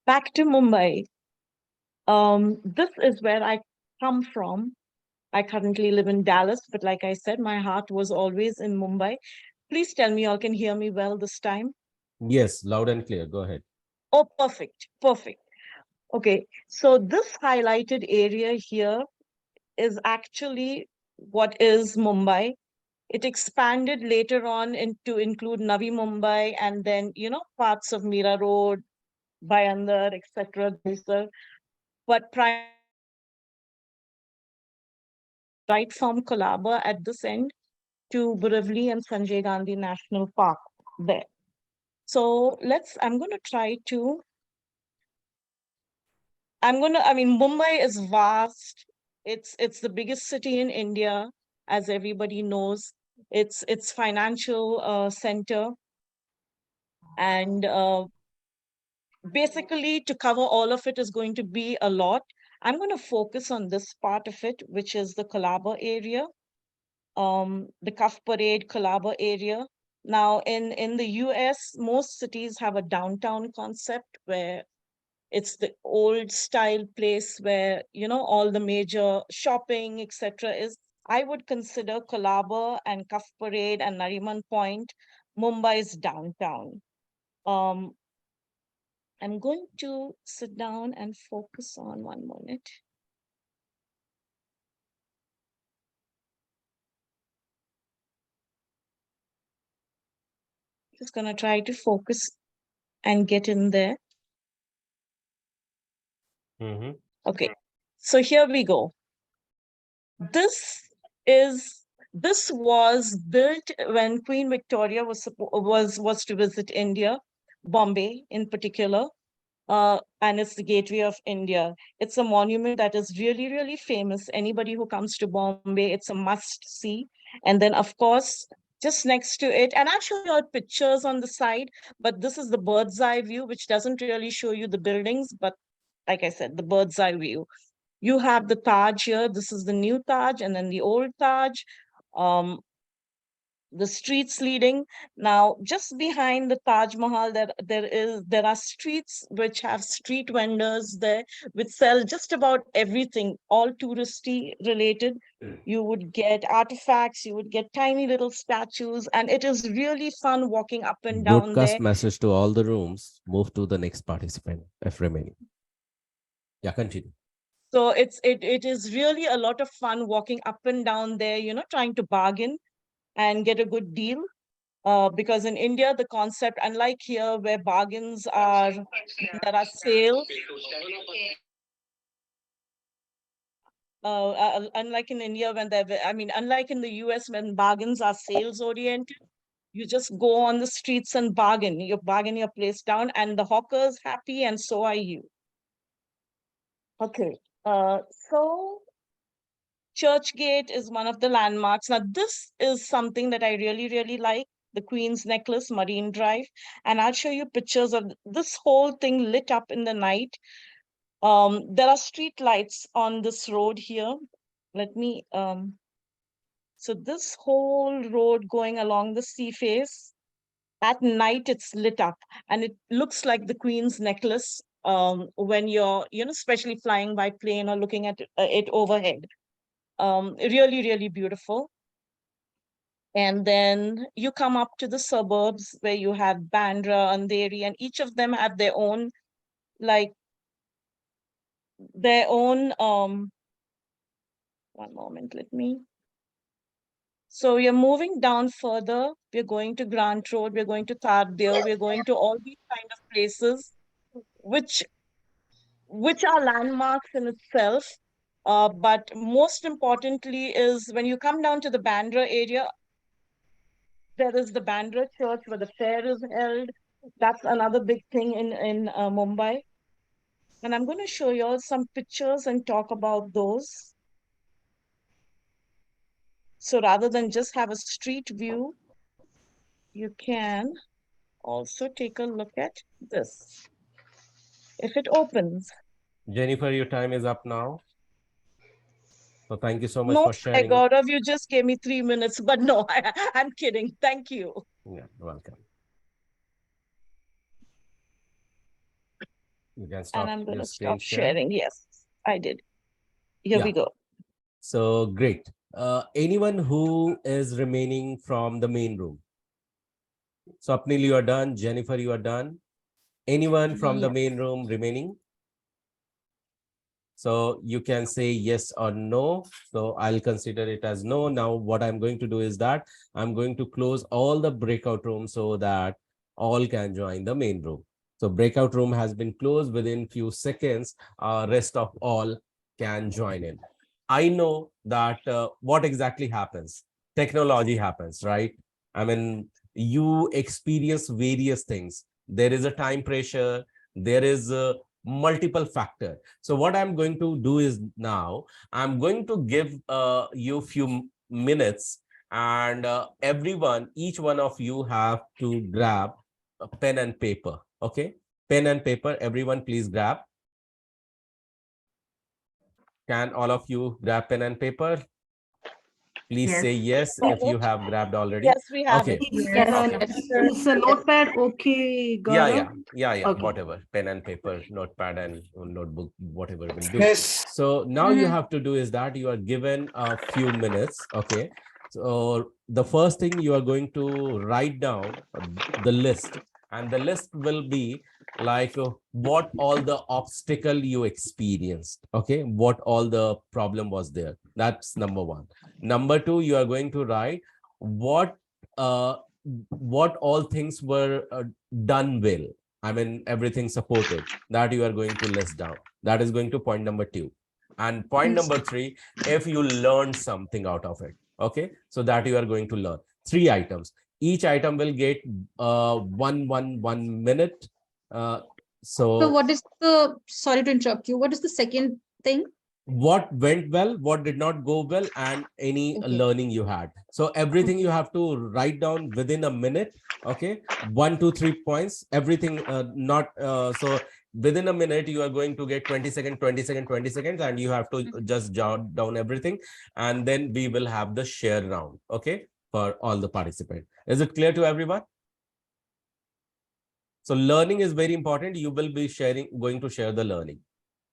back to Mumbai. This is where I come from. I currently live in Dallas, but like I said, my heart was always in Mumbai. Please tell me you all can hear me well this time. Yes, loud and clear. Go ahead. Oh, perfect, perfect. Okay, so this highlighted area here is actually what is Mumbai. It expanded later on to include Navi Mumbai and then, parts of Mira Road, Bhayandar, etc. But right from Colaba at this end to Borivali and Sanjay Gandhi National Park there. So I'm going to try to, I mean, Mumbai is vast. It's the biggest city in India, as everybody knows. It's financial center. And basically to cover all of it is going to be a lot. I'm going to focus on this part of it, which is the Colaba area, the Cuff Parade, Colaba area. Now, in the US, most cities have a downtown concept where it's the old style place where, all the major shopping, etc. is. I would consider Colaba and Cuff Parade and Nariman Point Mumbai's downtown. I'm going to sit down and focus on 1 minute. Just going to try to focus and get in there. Okay, so here we go. This was built when Queen Victoria was to visit India, Bombay in particular. And it's the gateway of India. It's a monument that is really, really famous. Anybody who comes to Bombay, it's a must see. And then, of course, just next to it, and I'll show you all pictures on the side, but this is the bird's eye view, which doesn't really show you the buildings, but like I said, the bird's eye view. You have the Taj here. This is the new Taj and then the old Taj. The streets leading. Now, just behind the Taj Mahal, there are streets which have street vendors there, which sell just about everything, all touristy related. You would get artifacts, you would get tiny little statues, and it is really fun walking up and down Broadcast there. message to all the rooms. Move to the next participant if remaining. Yeah, continue. So it is really a lot of fun walking up and down there, trying to bargain and get a good deal. Because in India, the concept, unlike here where bargains are, there are sales, unlike in India unlike in the US when bargains are sales oriented, you just go on the streets and bargain. You bargain your place down and the hawker's happy and so are you. Okay, so Churchgate is one of the landmarks. Now, this is something that I really, really like, the Queen's Necklace, Marine Drive. And I'll show you pictures of this whole thing lit up in the night. There are street lights on this road here. Let me, so this whole road going along the sea face, at night it's lit up and it looks like the Queen's Necklace when you're, especially flying by plane or looking at it overhead. Really, really beautiful. And then you come up to the suburbs where you have Bandra, Andheri, and each of them have their own, one moment, so you're moving down further. We're going to Grant Road, we're going to Tardeo, we're going to all these kind of places, which are landmarks in itself. But most importantly is when you come down to the Bandra area, there is the Bandra Church where the fair is held. That's another big thing in Mumbai. And I'm going to show you all some pictures and talk about those. So rather than just have a street view, you can also take a look at this. If it opens. Jennifer, your time is up now. So thank you so much No, for sharing. Gaurav, you just gave me 3 minutes, but no, I'm kidding. Thank you. Yeah, welcome. You can stop. And I'm going your to screen stop share. sharing. Yes, I did. Here we go. So great. Anyone who is remaining from the main room? Swapnil, you are done. Jennifer, you are done. Anyone from the main room remaining? So you can say yes or no. So I'll consider it as no. Now what I'm going to do is that I'm going to close all the breakout rooms so that all can join the main room. So breakout room has been closed within few seconds. Rest of all can join in. I know that what exactly happens. Technology happens, right? I mean, you experience various things. There is a time pressure. There is a multiple factor. So what I'm going to do is now I'm going to give you few minutes, and everyone, each one of you have to grab a pen and paper. Okay, pen and paper. Everyone, please grab. Can all of you grab pen and paper? Please say yes if you have grabbed already. Yes, we have Okay. it. It's a notepad. Okay, Gaurav. Yeah. Okay. Whatever, pen and paper, notepad and notebook, whatever will do. Yes. So now you have to do is that you are given a few minutes. Okay. So the first thing you are going to write down the list, and the list will be like what all the obstacle you experienced. Okay. What all the problem was there. That's number one. Number two, you are going to write what all things were done well. I mean, everything supported, that you are going to list down. That is going to point number two. And point number three, if you learned something out of it. Okay, so that you are going to learn. 3 items. Each item will get 1 minute. So what is the, sorry to interrupt you, what is the second thing? What went well, what did not go well, and any learning you had. So everything you have to write down within a minute. Okay, 1 2 3 points, everything. Not so within a minute you are going to get 20 seconds, 20 seconds, 20 seconds, and you have to just jot down everything, and then we will have the share round. Okay, for all the participants. Is it clear to everyone? So learning is very important. You will be going to share the learning.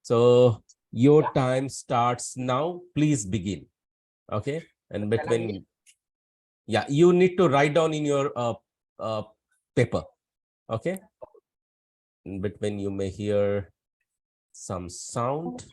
So your time starts now. Please begin. Okay. And between, yeah, you need to write down in your paper. Okay. In between, you may hear some sound.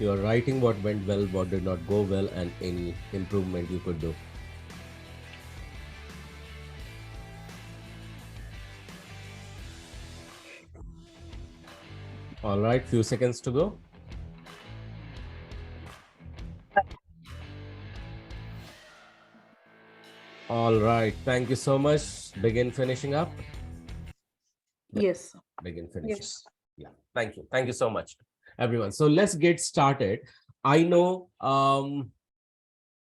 You are writing what went well, what did not go well, and any improvement you could do. All right, few seconds to go. All right, thank you so much. Begin finishing up. Yes. Begin finishing. Yes. Yeah, thank you. Thank you so much, everyone. So let's get started. I know,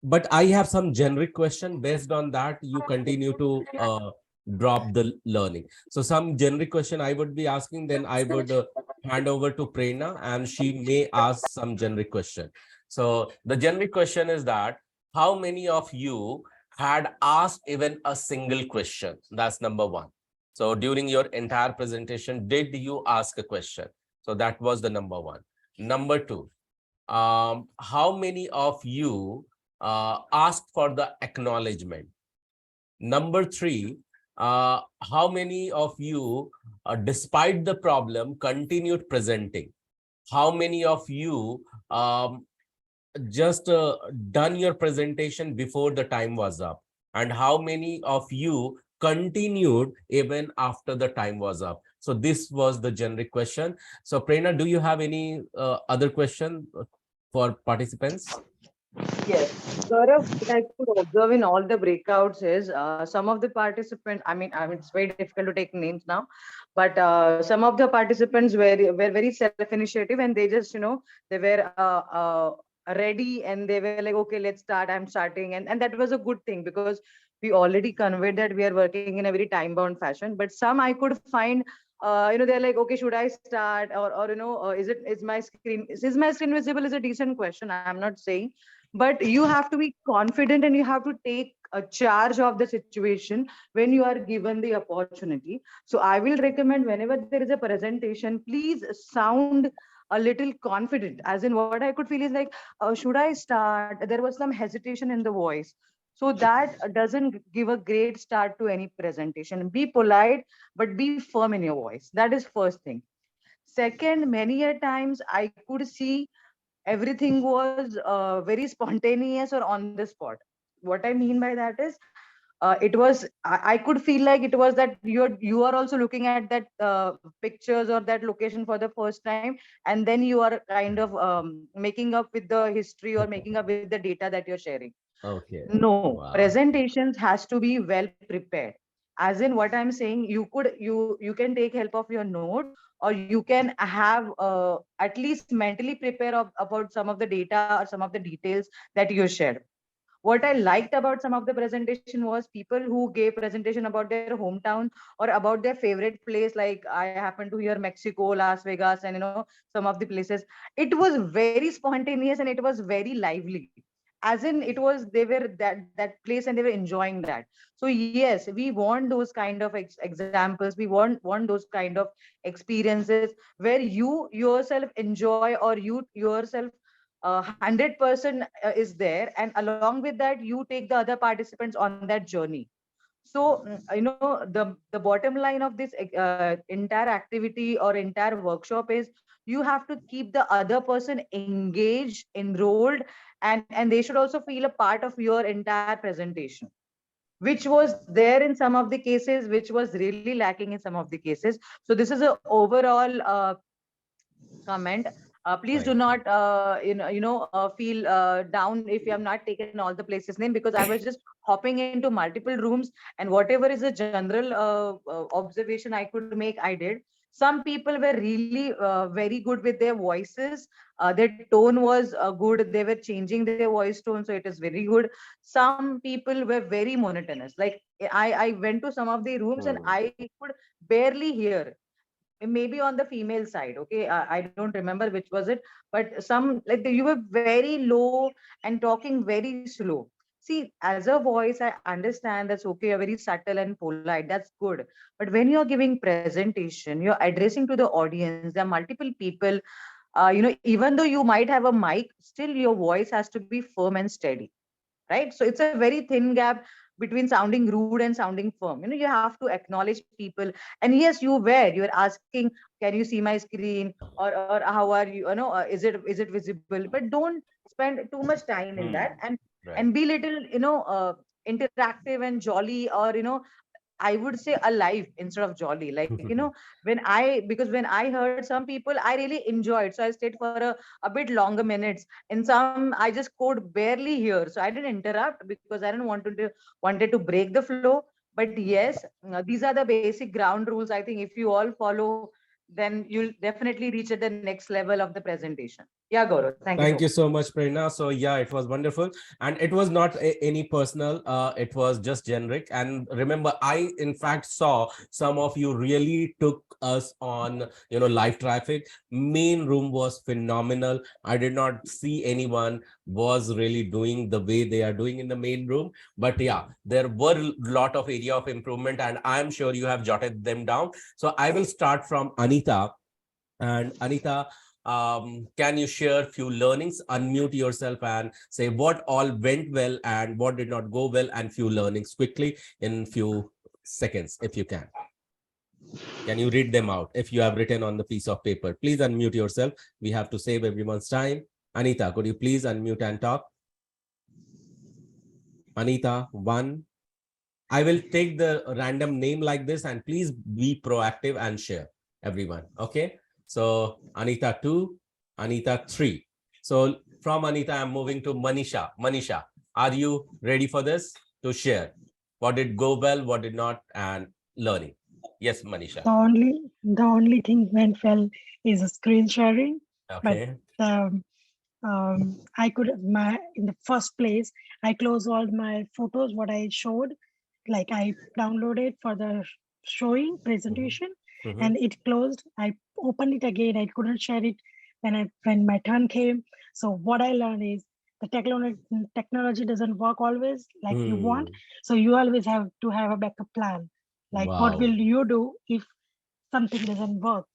but I have some generic question. Based on that, you continue to drop the learning. So some generic question I would be asking, then I would hand over to Prerna, and she may ask some generic question. So the generic question is that how many of you had asked even a single question? That's number one. So during your entire presentation, did you ask a question? So that was the number one. Number two, how many of you asked for the acknowledgement? Number three, how many of you, despite the problem, continued presenting? How many of you just done your presentation before the time was up? And how many of you continued even after the time was up? So this was the generic question. So Prerna, do you have any other question for participants? Yes, Gaurav, what I could observe in all the breakouts is some of the participants. I mean, it's very difficult to take names now, but some of the participants were very self-initiative, and they just, they were ready, and they were like, okay, let's start. I'm starting, and that was a good thing because we already conveyed that we are working in a very time-bound fashion. But some I could find. They're like, okay, should I start, or is my screen visible? Is a decent question. I'm not saying, but you have to be confident and you have to take a charge of the situation when you are given the opportunity. So I will recommend, whenever there is a presentation, please sound a little confident. As in, what I could feel is like, should I start? There was some hesitation in the voice, so that doesn't give a great start to any presentation. Be polite, but be firm in your voice. That is first thing. Second, many a times I could see everything was very spontaneous or on the spot. What I mean by that is, I could feel like it was that you are also looking at that pictures or that location for the first time, and then you are kind of making up with the history or making up with the data that you're sharing. Okay. No, Wow. presentations has to be well prepared. As in, what I'm saying, you can take help of your notes, or you can have at least mentally prepare about some of the data or some of the details that you shared. What I liked about some of the presentation was people who gave presentation about their hometown or about their favorite place. Like, I happen to hear Mexico, Las Vegas, and some of the places. It was very spontaneous and it was very lively. As in, it was, they were that place and they were enjoying that. So yes, we want those kind of examples. We want those kind of experiences where you yourself enjoy, or you yourself 100% is there, and along with that you take the other participants on that journey. So the bottom line of this entire activity or entire workshop is, you have to keep the other person engaged, enrolled, and they should also feel a part of your entire presentation, which was there in some of the cases, which was really lacking in some of the cases. So this is a overall comment. Please do Right. not feel down if you have not taken all the places name, because I was just hopping into multiple rooms, and whatever is a general observation I could make, I did. Some people were really very good with their voices. Their tone was good. They were changing their voice tone, so it is very good. Some people were very monotonous. Like, I went to some of the rooms and Hmm. I could barely hear. Maybe on the female side, okay, I don't remember which was it, but some, like, you were very low and talking very slow. See, as a voice, I understand that's okay, you're very subtle and polite, that's good. But when you're giving presentation, you're addressing to the audience, there are multiple people. Even though you might have a mic, still your voice has to be firm and steady, right? So it's a very thin gap between sounding rude and sounding firm. You have to acknowledge people. And yes, you're asking, can you see my screen, or how are you, is it visible? But don't spend too much time in that, Hmm. and Right. be little interactive and jolly, or I would say alive instead of jolly. Like, because when I heard some people, I really enjoyed. So I stayed for a bit longer minutes. In some, I just could barely hear. So I didn't interrupt because I didn't wanted to break the flow. But yes, these are the basic ground rules. I think if you all follow, then you'll definitely reach at the next level of the presentation. Yeah, Gaurav. Thank you so Thank much. you so much, Prerna. So yeah, it was wonderful, and it was not any personal. It was just generic. And remember, I in fact saw some of you really took us on, live traffic. Main room was phenomenal. I did not see anyone was really doing the way they are doing in the main room. But yeah, there were a lot of area of improvement, and I'm sure you have jotted them down. So I will start from Anita. And Anita, can you share few learnings? Unmute yourself and say what all went well and what did not go well, and few learnings quickly in few seconds, if you can. Can you read them out if you have written on the piece of paper? Please unmute yourself. We have to save everyone's time. Anita, could you please unmute and talk? Anita, one, I will take the random name like this, and please be proactive and share, everyone. Okay. So Anita 2, Anita 3. So from Anita, I'm moving to Manisha. Manisha, are you ready for this to share? What did go well, what did not, and learning? Yes, Manisha. The only thing went well is screen sharing, but Okay. um, I could in the first place I closed all my photos what I showed, like I downloaded for the showing presentation, and it closed. I opened it again. I couldn't share it when my turn came. So what I learned is the technology doesn't work always like you want. So you always have to have a backup plan. Like what will Wow. you do if something doesn't work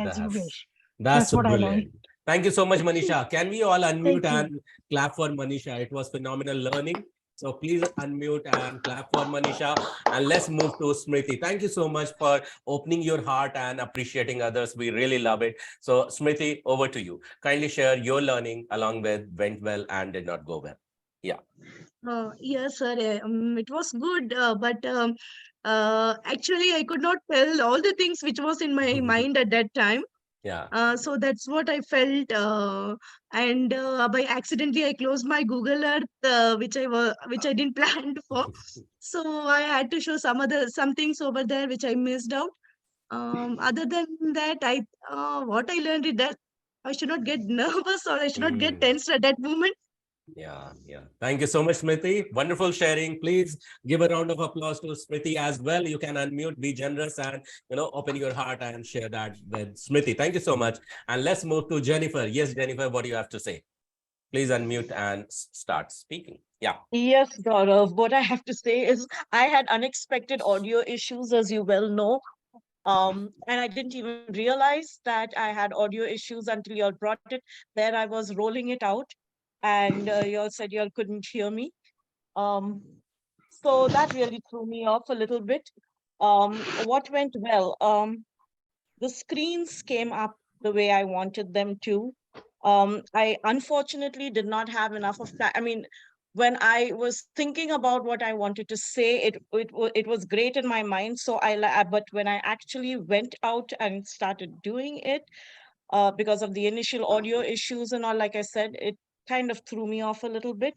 as you That's wish? that's That's what I learned. brilliant. Thank you so much, Manisha. Can we all unmute Thank you. and clap for Manisha? It was phenomenal learning. So please unmute and clap for Manisha. And let's move to Smriti. Thank you so much for opening your heart and appreciating others. We really love it. So Smriti, over to you. Kindly share your learning along with went well and did not go well. Yeah. Yes, sir. It was good, but actually, I could not tell all the things which was in my mind at that time. Yeah. So that's what I felt, and by accidentally I closed my Google Earth, which I didn't plan for. So I had to show some things over there which I missed out. Other than that, what I learned is that I should not get nervous or I should not get tensed at that moment. Yeah, yeah. Thank you so much, Smriti. Wonderful sharing. Please give a round of applause to Smriti as well. You can unmute, be generous, and open your heart and share that with Smriti. Thank you so much. And let's move to Jennifer. Yes, Jennifer, what do you have to say? Please unmute and start speaking. Yeah. Yes, Gaurav. What I have to say is I had unexpected audio issues, as you well know. And I didn't even realize that I had audio issues until you all brought it. There I was rolling it out, and you all said you all couldn't hear me. Um, so that really threw me off a little bit. What went well? The screens came up the way I wanted them to. I unfortunately did not have enough of time. I mean, when I was thinking about what I wanted to say, it was great in my mind. So but when I actually went out and started doing it, because of the initial audio issues and all, like I said, it kind of threw me off a little bit.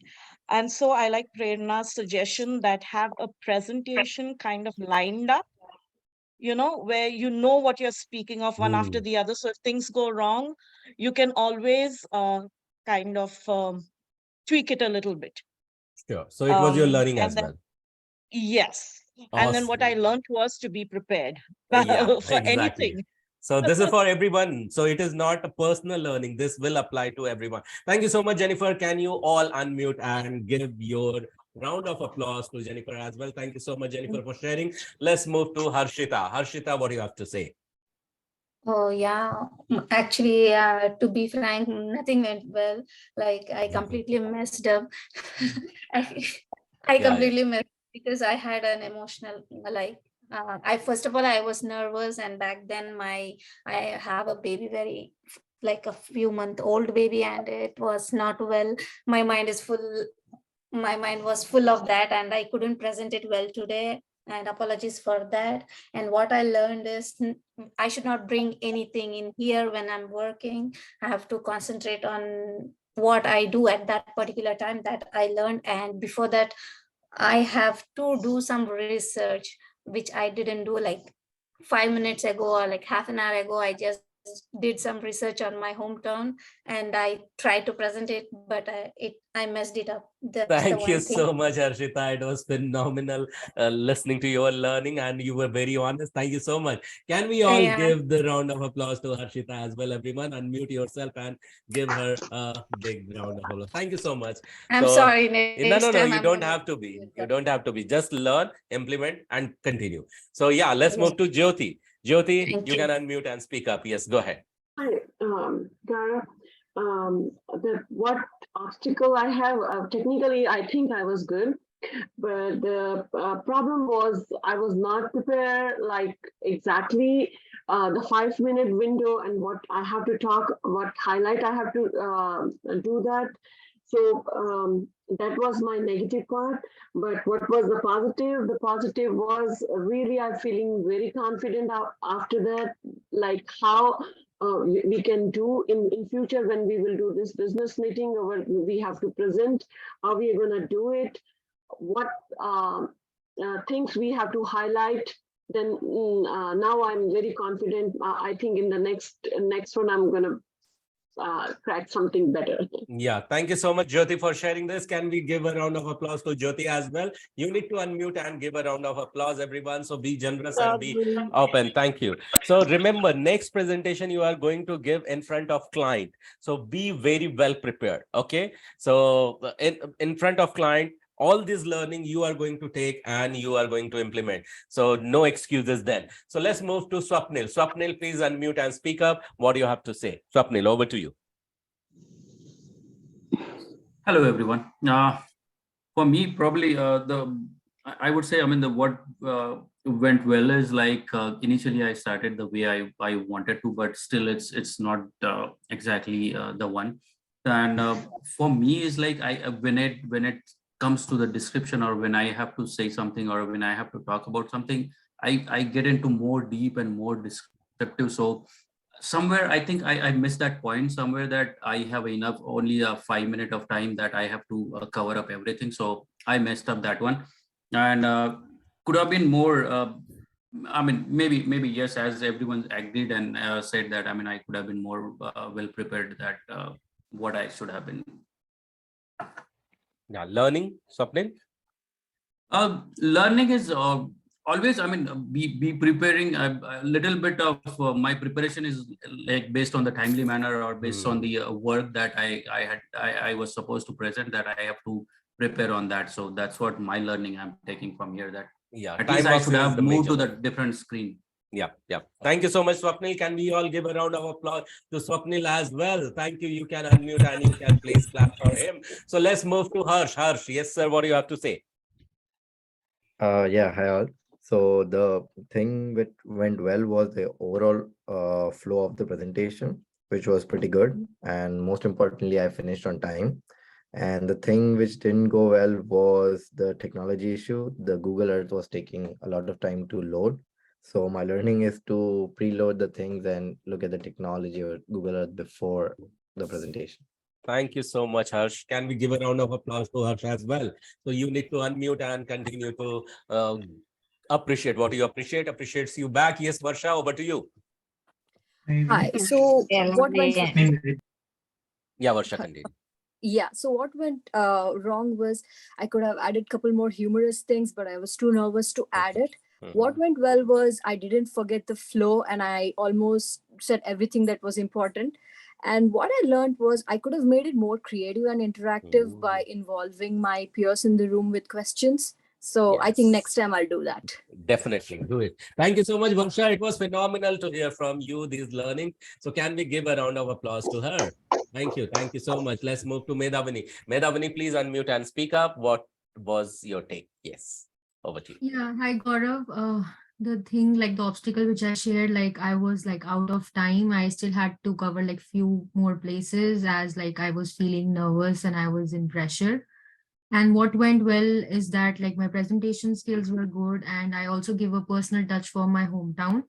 And so I like Prerna's suggestion that have a presentation kind of lined up, where you know what you're speaking of one after the other. So if things go wrong, you can always kind of tweak it a little bit. Sure. So it was your learning And as then, well. yes. And then what I Awesome. learned was to be prepared Yeah, for exactly. anything. So this is for everyone. So it is not a personal learning. This will apply to everyone. Thank you so much, Jennifer. Can you all unmute and give your round of applause to Jennifer as well? Thank you so much, Jennifer, for sharing. Let's move to Harshita. Harshita, what do you have to say? Oh yeah, actually, to be frank, nothing went well. Like I completely messed up. I, I Yeah, yeah. completely messed because I had an emotional like. I first of all I was nervous, and back then I have a baby, very like a few month old baby, and it was not well. My mind is full. My mind was full of that, and I couldn't present it well today, and apologies for that. And what I learned is I should not bring anything in here when I'm working. I have to concentrate on what I do at that particular time, that I learned. And before that, I have to do some research, which I didn't do. Like 5 minutes ago or like half an hour ago, I just did some research on my hometown, and I tried to present it, but I messed it up. That's the Thank you one thing. so much, Harshita. It was phenomenal listening to your learning, and you were very honest. Thank you so much. Can we all Yeah, give the round of applause to Harshita as well, everyone? Unmute yourself and give her a big round of applause. Thank you so much. I'm So, sorry. Next no, time you I'm don't gonna have to be. do You that. don't have to be. Just learn, implement, and continue. So, yeah, let's Yes. move to Jyoti. Jyoti, Thank you you. can unmute and speak up. Yes, go ahead. Hi, Gara. What obstacle I have, technically, I think I was good, but the problem was I was not prepared, like exactly the 5 minute window and what I have to talk, what highlight I have to do that. So that was my negative part. But what was the positive? The positive was really I'm feeling very confident after that, like how we can do in future when we will do this business meeting, or we have to present, how we are going to do it, what things we have to highlight. Then now I'm very confident. I think in the next one I'm going to crack something better. Yeah, thank you so much, Jyoti, for sharing this. Can we give a round of applause to Jyoti as well? You need to unmute and give a round of applause, everyone. So be generous and be open. Thank you. So remember, next presentation you are going to give in front of client. So be very well prepared. Okay. So in front of client, all this learning you are going to take and you are going to implement. So no excuses then. So let's move to Swapnil. Swapnil, please unmute and speak up. What do you have to say? Swapnil, over to you. Hello, everyone. For me, probably I would say, I mean, what went well is like initially I started the way I wanted to, but still it's not exactly the one. And for me, is like when it comes to the description, or when I have to say something, or when I have to talk about something, I get into more deep and more descriptive. So somewhere I think I missed that point somewhere, that I have enough only a 5 minute of time that I have to cover up everything. So I messed up that one, and could have been more. I mean, maybe yes, as everyone agreed and said that. I mean, I could have been more well prepared. That what I should have been. Yeah, learning, Swapnil. Learning is always, I mean, be preparing a little bit of my preparation is like based on the timely manner, or based on the work that I was supposed to present, that I have to prepare on that. So that's what my learning I'm taking from here, that at least I should have moved to the different screen. Yeah. Thank you so much, Swapnil. Can we all give a round of applause to Swapnil as well? Thank you. You can unmute and you can please clap for him. So let's move to Harsh. Harsh, yes, sir. What do you have to say? Yeah, hi all. So the thing which went well was the overall flow of the presentation, which was pretty good. And most importantly, I finished on time. And the thing which didn't go well was the technology issue. The Google Earth was taking a lot of time to load. So my learning is to preload the things and look at the technology or Google Earth before the presentation. Thank you so much, Harsh. Can we give a round of applause to Harsh as well? So you need to unmute and continue to appreciate what you appreciate. Appreciates you back. Yes, Varsha, over to you. Hi. So what went Yeah, Varsha, continue. Yeah, so what went wrong was I could have added couple more humorous things, but I was too nervous to add it. What went well was I didn't forget the flow, and I almost said everything that was important. And what I learned was I could have made it more creative and interactive by involving my peers in the room with questions. So I think next time I'll do that. Definitely do it. Thank you so much, Varsha. It was phenomenal to hear from you this learning. So can we give a round of applause to her? Thank you. Thank you so much. Let's move to Medhavani. Medhavani, please unmute and speak up. What was your take? Yes, over to you. Yeah, hi Gaurav. The thing, like the obstacle which I shared, like I was like out of time. I still had to cover like few more places, as like I was feeling nervous and I was in pressure. And what went well is that like my presentation skills were good, and I also give a personal touch for my hometown.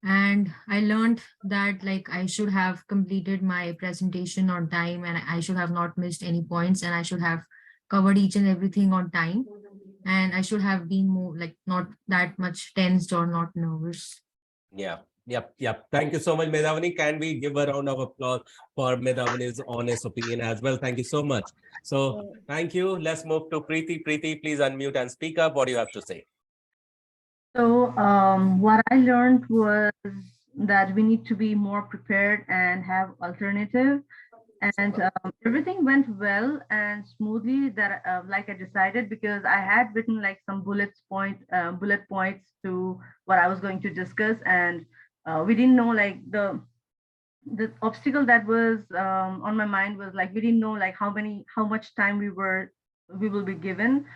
And I learned that like I should have completed my presentation on time, and I should have not missed any points, and I should have covered each and everything on time. And I should have been more like not that much tensed or not nervous. Yeah. Yep. Thank you so much, Medhavani. Can we give a round of applause for Medhavani's honest opinion as well? Thank you so much. So thank you. Let's move to Preeti. Preeti, please unmute and speak up. What do you have to say? So what I learned was that we need to be more prepared and have alternative. And everything went well and smoothly, that like I decided, because I had written like some bullet points to what I was going to discuss, and we didn't know like the obstacle that was on my mind was like we didn't know like how much time we will be given.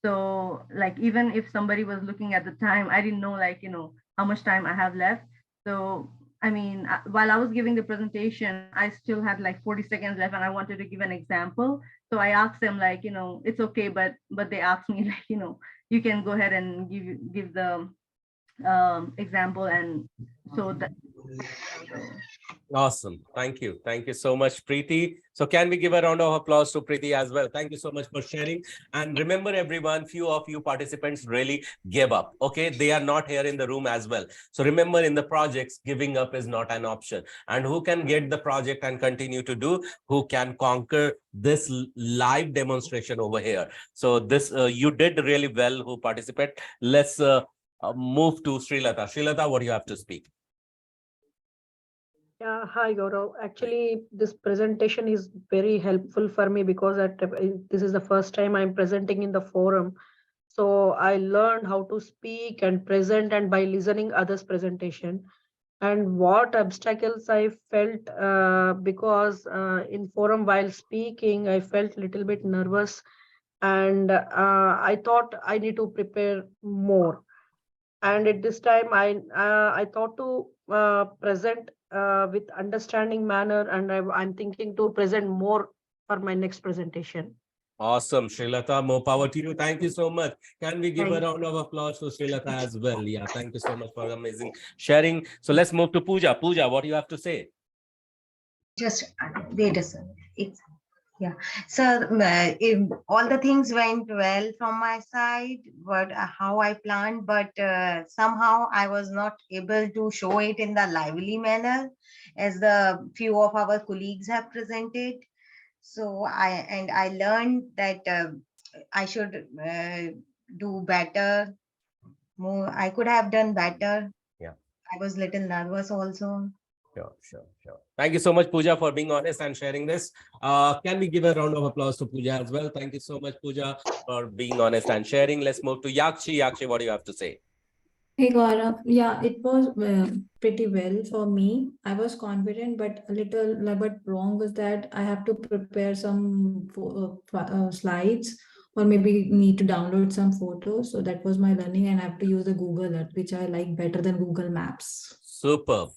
So like even if somebody was looking at the time, I didn't know like how much time I have left. So while I was giving the presentation, I still had like 40 seconds left and I wanted to give an example. So I asked them like, it's okay, but they asked me like, you can go ahead and give the example. And so that. Awesome. Thank you. Thank you so much, Preeti. So can we give a round of applause to Preeti as well? Thank you so much for sharing. And remember, everyone, few of you participants really gave up. Okay, they are not here in the room as well. So remember, in the projects, giving up is not an option. And who can get the project and continue to do? Who can conquer this live demonstration over here? So this you did really well. Who participate? Let's move to Srilata. Srilata, what do you have to speak? Yeah, hi Gaurav. Actually, this presentation is very helpful for me because this is the first time I'm presenting in the forum. So I learned how to speak and present and by listening others' presentation. And what obstacles I felt because in forum while speaking, I felt little bit nervous and I thought I need to prepare more. And at this time I thought to present with understanding manner, and I'm thinking to present more for my next presentation. Awesome, Srilata. More power to you. Thank you so much. Can we give a round of applause to Srilata as well? Yeah, thank you so much for amazing sharing. So let's move to Pooja. Pooja, what do you have to say? Just wait a second. Yeah. So all the things went well from my side, but how I planned, but somehow I was not able to show it in the lively manner as the few of our colleagues have presented. So I learned that I should do better. More, I could have done better. Yeah. I was little nervous also. Sure. Thank you so much, Pooja, for being honest and sharing this. Can we give a round of applause to Pooja as well? Thank you so much, Pooja, for being honest and sharing. Let's move to Yakshi. Yakshi, what do you have to say? Hey Gaurav, yeah, it was pretty well for me. I was confident, but a bit wrong was that I have to prepare some slides or maybe need to download some photos. So that was my learning, and I have to use the Google Earth, which I like better than Google Maps. Superb.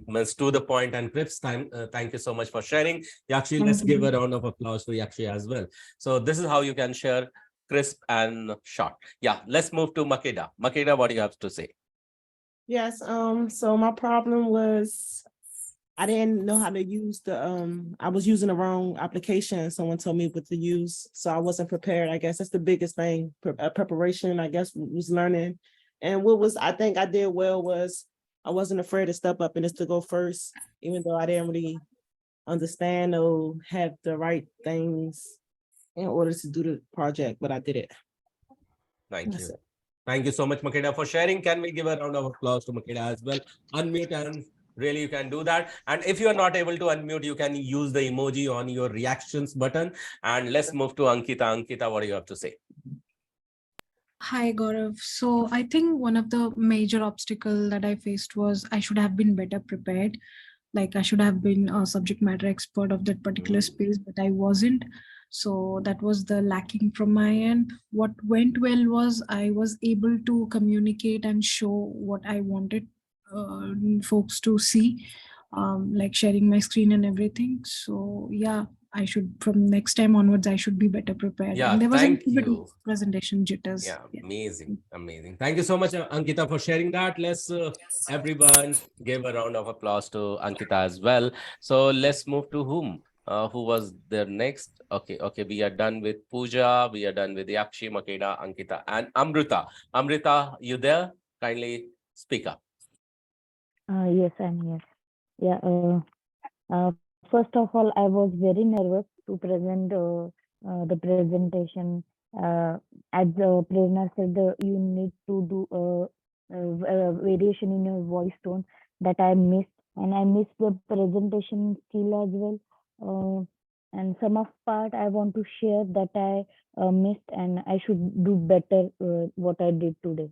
Let's to the point and crisp. Thank you so much for sharing. Yakshi, let's give a round of applause to Yakshi as well. So this is how you can share crisp and short. Yeah, let's move to Makeda. Makeda, what do you have to say? Yes, so my problem was I didn't know how to use the I was using the wrong application. Someone told me what to use, so I wasn't prepared. I guess that's the biggest thing. Preparation, I guess, was learning. And I think I did well was I wasn't afraid to step up and just to go first, even though I didn't really understand or have the right things in order to do the project, but I did it. Thank you. Thank you so much, Makeda, for sharing. Can we give a round of applause to Makeda as well? Unmute, and really you can do that. And if you are not able to unmute, you can use the emoji on your reactions button. And let's move to Ankita. Ankita, what do you have to say? Hi, Gaurav. So I think one of the major obstacle that I faced was I should have been better prepared. Like I should have been a subject matter expert of that particular space, but I wasn't. So that was the lacking from my end. What went well was I was able to communicate and show what I wanted folks to see, like sharing my screen and everything. So yeah, I should, from next time onwards, I should be better prepared. Yeah, and there was thank a bit you. of presentation jitters. Yeah, amazing. Thank you so much, Ankita, for sharing that. Let's everyone give a round of applause to Ankita as well. So let's move to whom? Who was there next? Okay, we are done with Pooja, we are done with Yakshi, Makeda, Ankita, and Amrita. Amrita, you there? Kindly speak up. Yes, I'm here. Yeah. First of all, I was very nervous to present the presentation. As Prerna said, you need to do variation in your voice tone that I missed, and I missed the presentation skill as well. And some of part I want to share that I missed, and I should do better what I did today.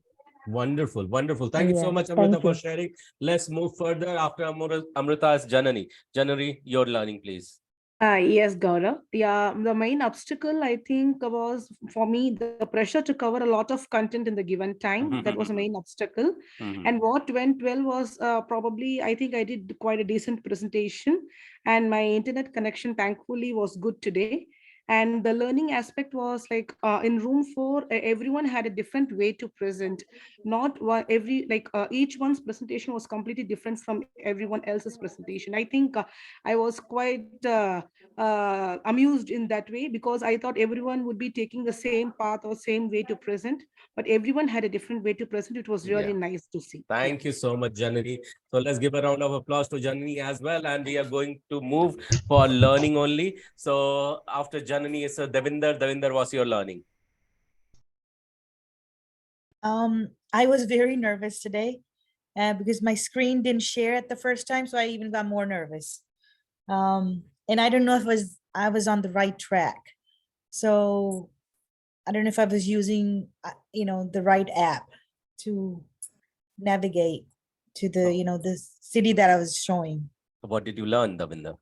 Wonderful. Thank you so much, Amrita, for sharing. Let's move further. After Amrita is Janani. Janani, your learning, please. Yes, Gaurav. Yeah, the main obstacle I think was for me the pressure to cover a lot of content in the given time. That was the main obstacle. And what went well was probably I think I did quite a decent presentation, and my internet connection thankfully was good today. And the learning aspect was like in room 4, everyone had a different way to present. Not one, every like each one's presentation was completely different from everyone else's presentation. I think I was quite amused in that way because I thought everyone would be taking the same path or same way to present, but everyone had a different way to present. It was really Yeah. nice to see. Thank you so much, Janani. So let's give a round of applause to Janani as well. And we are going to move for learning only. So after Janani is Devinder. Devinder, what's your learning? I was very nervous today because my screen didn't share at the first time, so I even got more nervous. And I don't know if I was on the right track. So I don't know if I was using, the right app to navigate to the city that I was showing. What did you learn, Devinder?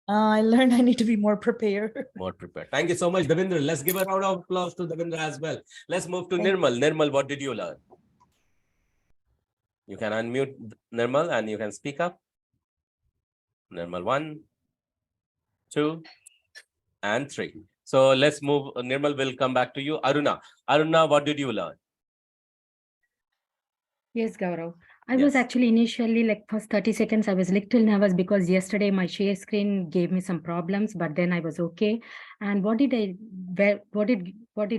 I learned I need to be more prepared. More prepared. Thank you so much, Devinder. Let's give a round of applause to Devinder as well. Let's move to Nirmal. Nirmal, what did you learn? You can unmute Nirmal and you can speak up. Nirmal, 1, 2, and 3. So let's move. Nirmal will come back to you. Aruna. Aruna, what did you learn? Yes, Gaurav. I was actually initially like first 30 seconds, I was little nervous because yesterday my share screen gave me some problems, but then I was okay. And what did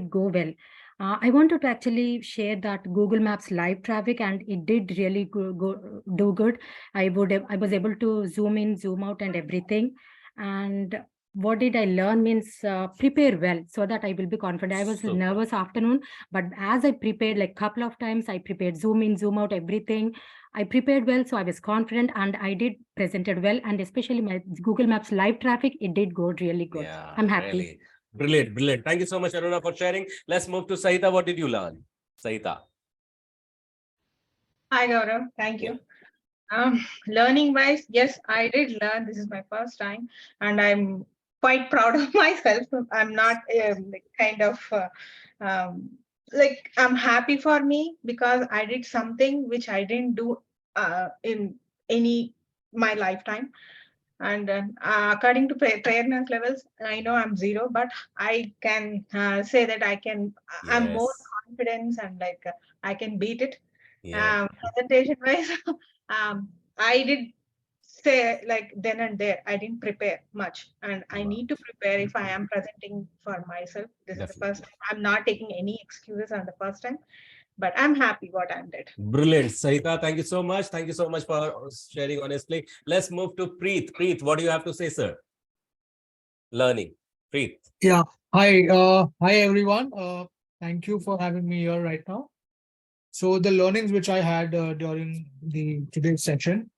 go well? I wanted to actually share that Google Maps live traffic, and it did really do good. I was able to zoom in, zoom out, and everything. And what did I learn means prepare well so that I will be confident. I was nervous afternoon, but as I prepared like couple of times, I prepared zoom in, zoom out, everything. I prepared well, so I was confident and I did presented well. And especially my Google Maps live traffic, it did go really good. Yeah, I'm happy. Really. Brilliant, brilliant. Thank you so much, Aruna, for sharing. Let's move to Saita. What did you learn? Saita. Hi, Gaurav. Thank you. Learning wise, yes, I did learn. This is my first time, and I'm quite proud of myself. I'm not like I'm happy for me because I did something which I didn't do in any my lifetime. And according to fairness levels, I know I'm 0, but I can say that I'm more confident and I can beat it. Presentation wise, I did say like then and there, I didn't prepare much, and I need to prepare if I am presenting for myself. This is the first time. I'm not taking any excuses on the first time, but I'm happy what I did. Brilliant, Saita. Thank you so much. Thank you so much for sharing honestly. Let's move to Preet. Preet, what do you have to say, sir? Learning. Preet. Yeah. Hi everyone. Thank you for having me here right now. So the learnings which I had during the today's session.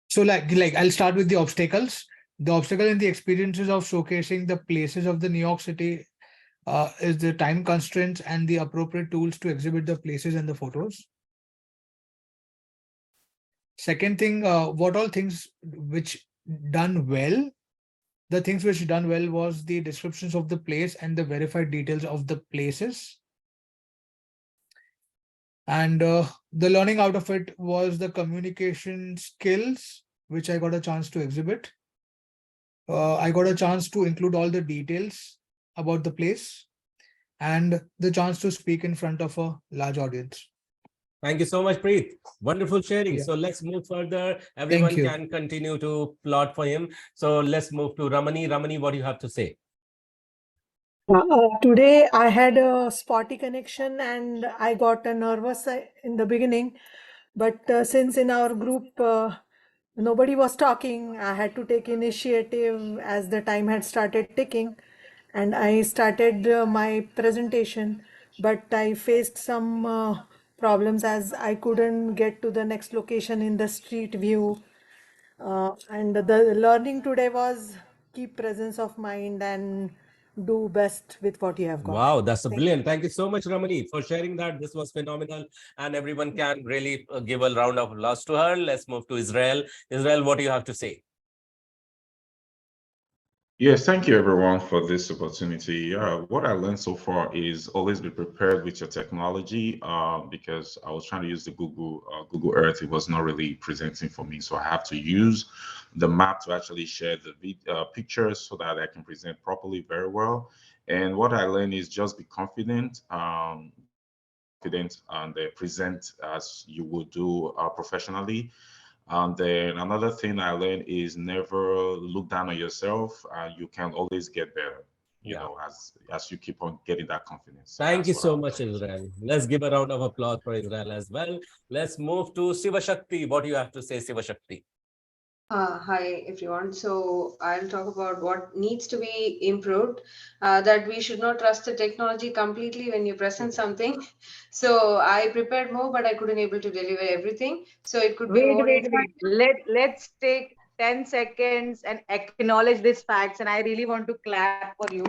So like I'll start with the obstacles. The obstacle in the experiences of showcasing the places of the New York City is the time constraints and the appropriate tools to exhibit the places and the photos. Second thing, what all things which done well. The things which done well was the descriptions of the place and the verified details of the places. And the learning out of it was the communication skills, which I got a chance to exhibit. I got a chance to include all the details about the place and the chance to speak in front of a large audience. Thank you so much, Preet. Wonderful sharing. So let's move further. Everyone can continue to plot for him. So let's move to Ramani. Ramani, what do you have to say? Today I had a spotty connection and I got nervous in the beginning. But since in our group nobody was talking, I had to take initiative as the time had started ticking. And I started my presentation, but I faced some problems as I couldn't get to the next location in the street view. And the learning today was keep presence of mind and do best with what you have got. Wow, that's brilliant. Thank you so much, Ramani, for sharing that. This was phenomenal. And everyone can really give a round of applause to her. Let's move to Israel. Israel, what do you have to say? Yes, thank you everyone for this opportunity. What I learned so far is always be prepared with your technology because I was trying to use the Google Earth. It was not really presenting for me, so I have to use the map to actually share the pictures so that I can present properly very well. And what I learned is just be confident, confident and present as you would do professionally. And then another thing I learned is never look down on yourself, and you can always get better. You know, as you keep on getting that confidence. So Thank you that's what I so would much, like to say. Israel. Let's give a round of applause for Israel as well. Let's move to Siva Shakti. What do you have to say, Siva Shakti? Hi everyone. So I'll talk about what needs to be improved. That we should not trust the technology completely when you present something. So I prepared more, but I couldn't able to deliver everything. So it could be Wait, more wait, wait. interactive. Let's take 10 seconds and acknowledge these facts. And I really want to clap for you.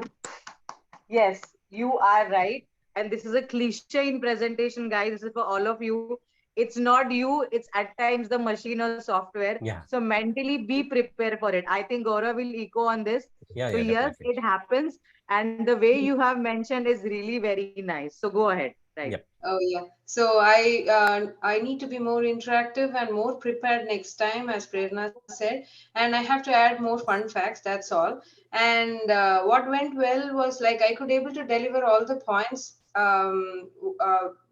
Yes, you are right. And this is a cliche in presentation, guys. This is for all of you. It's not you, it's at times the machine or software. Yeah. So mentally be prepared for it. I think Gaurav will echo on this. Yeah, So yeah, yes, definitely. it happens. And the way you have mentioned is really very nice. So go ahead. Right. Yep. Oh yeah. So I need to be more interactive and more prepared next time, as Prerna said. And I have to add more fun facts. That's all. And what went well was like I could able to deliver all the points.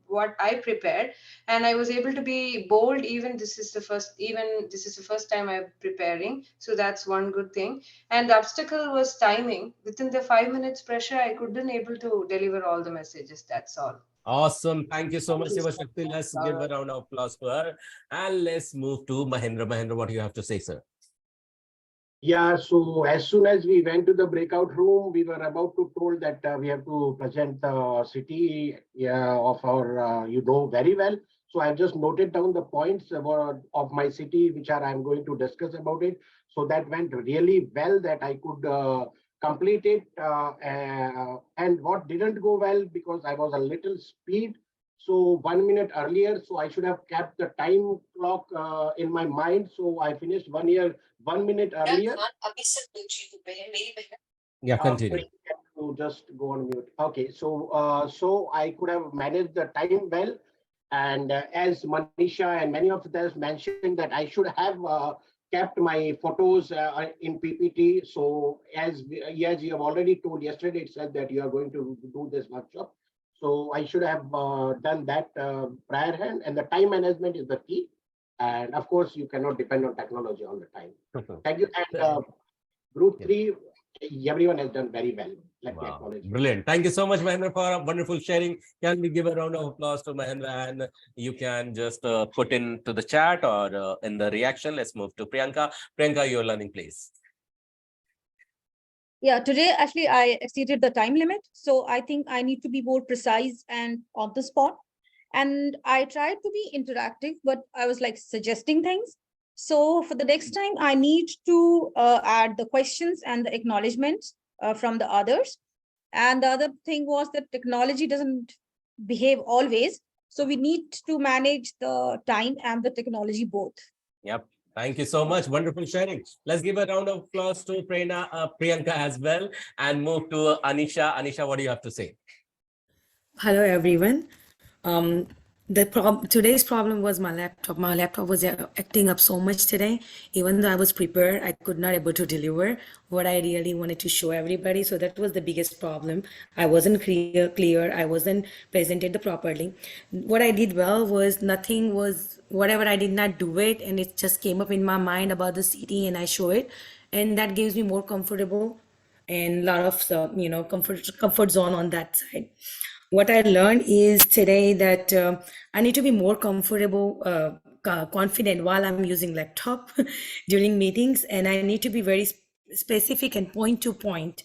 What I prepared, and I was able to be bold. Even this is the first time I'm preparing. So that's one good thing. And the obstacle was timing. Within the 5 minutes pressure, I couldn't able to deliver all the messages. That's all. Awesome. Thank you so Thank much, you Siva so Shakti. much, Let's give a Gaurav. round of applause for her. And let's move to Mahendra. Mahendra, what do you have to say, sir? Yeah, so as soon as we went to the breakout room, we were about to told that we have to present the city of our, very well. So I just noted down the points of my city, which are I'm going to discuss about it. So that went really well that I could complete it. And what didn't go well because I was a little speed. So 1 minute earlier, so I should have kept the time clock in my mind. So I finished 1 minute earlier. Yeah, Sorry, continue. to just go on mute. Okay, so I could have managed the time well, and as Manisha and many of us mentioned that I should have kept my photos in PPT. So as you have already told yesterday, it said that you are going to do this workshop. So I should have done that prior hand, and the time management is the key. And of course, you cannot depend on technology all the time. Thank you. And group 3, everyone has done very well. Let me acknowledge you. Brilliant. Thank you so much, Mahendra, for a wonderful sharing. Can we give a round of applause to Mahendra? And you can just put into the chat or in the reaction. Let's move to Priyanka. Priyanka, your learning, please. Yeah, today actually I exceeded the time limit. So I think I need to be more precise and on the spot. And I tried to be interactive, but I was like suggesting things. So for the next time, I need to add the questions and the acknowledgements from the others. And the other thing was that technology doesn't behave always. So we need to manage the time and the technology both. Yep. Thank you so much. Wonderful sharing. Let's give a round of applause to Priyanka as well and move to Anisha. Anisha, what do you have to say? Hello, everyone. Today's problem was my laptop. My laptop was acting up so much today. Even though I was prepared, I could not able to deliver what I really wanted to show everybody. So that was the biggest problem. I wasn't clear. I wasn't presented the properly. What I did well was whatever I did not do it, and it just came up in my mind about the city, and I show it, and that gives me more comfortable and a lot of comfort zone on that side. What I learned is today that I need to be more comfortable, confident while I'm using laptop during meetings, and I need to be very specific and point to point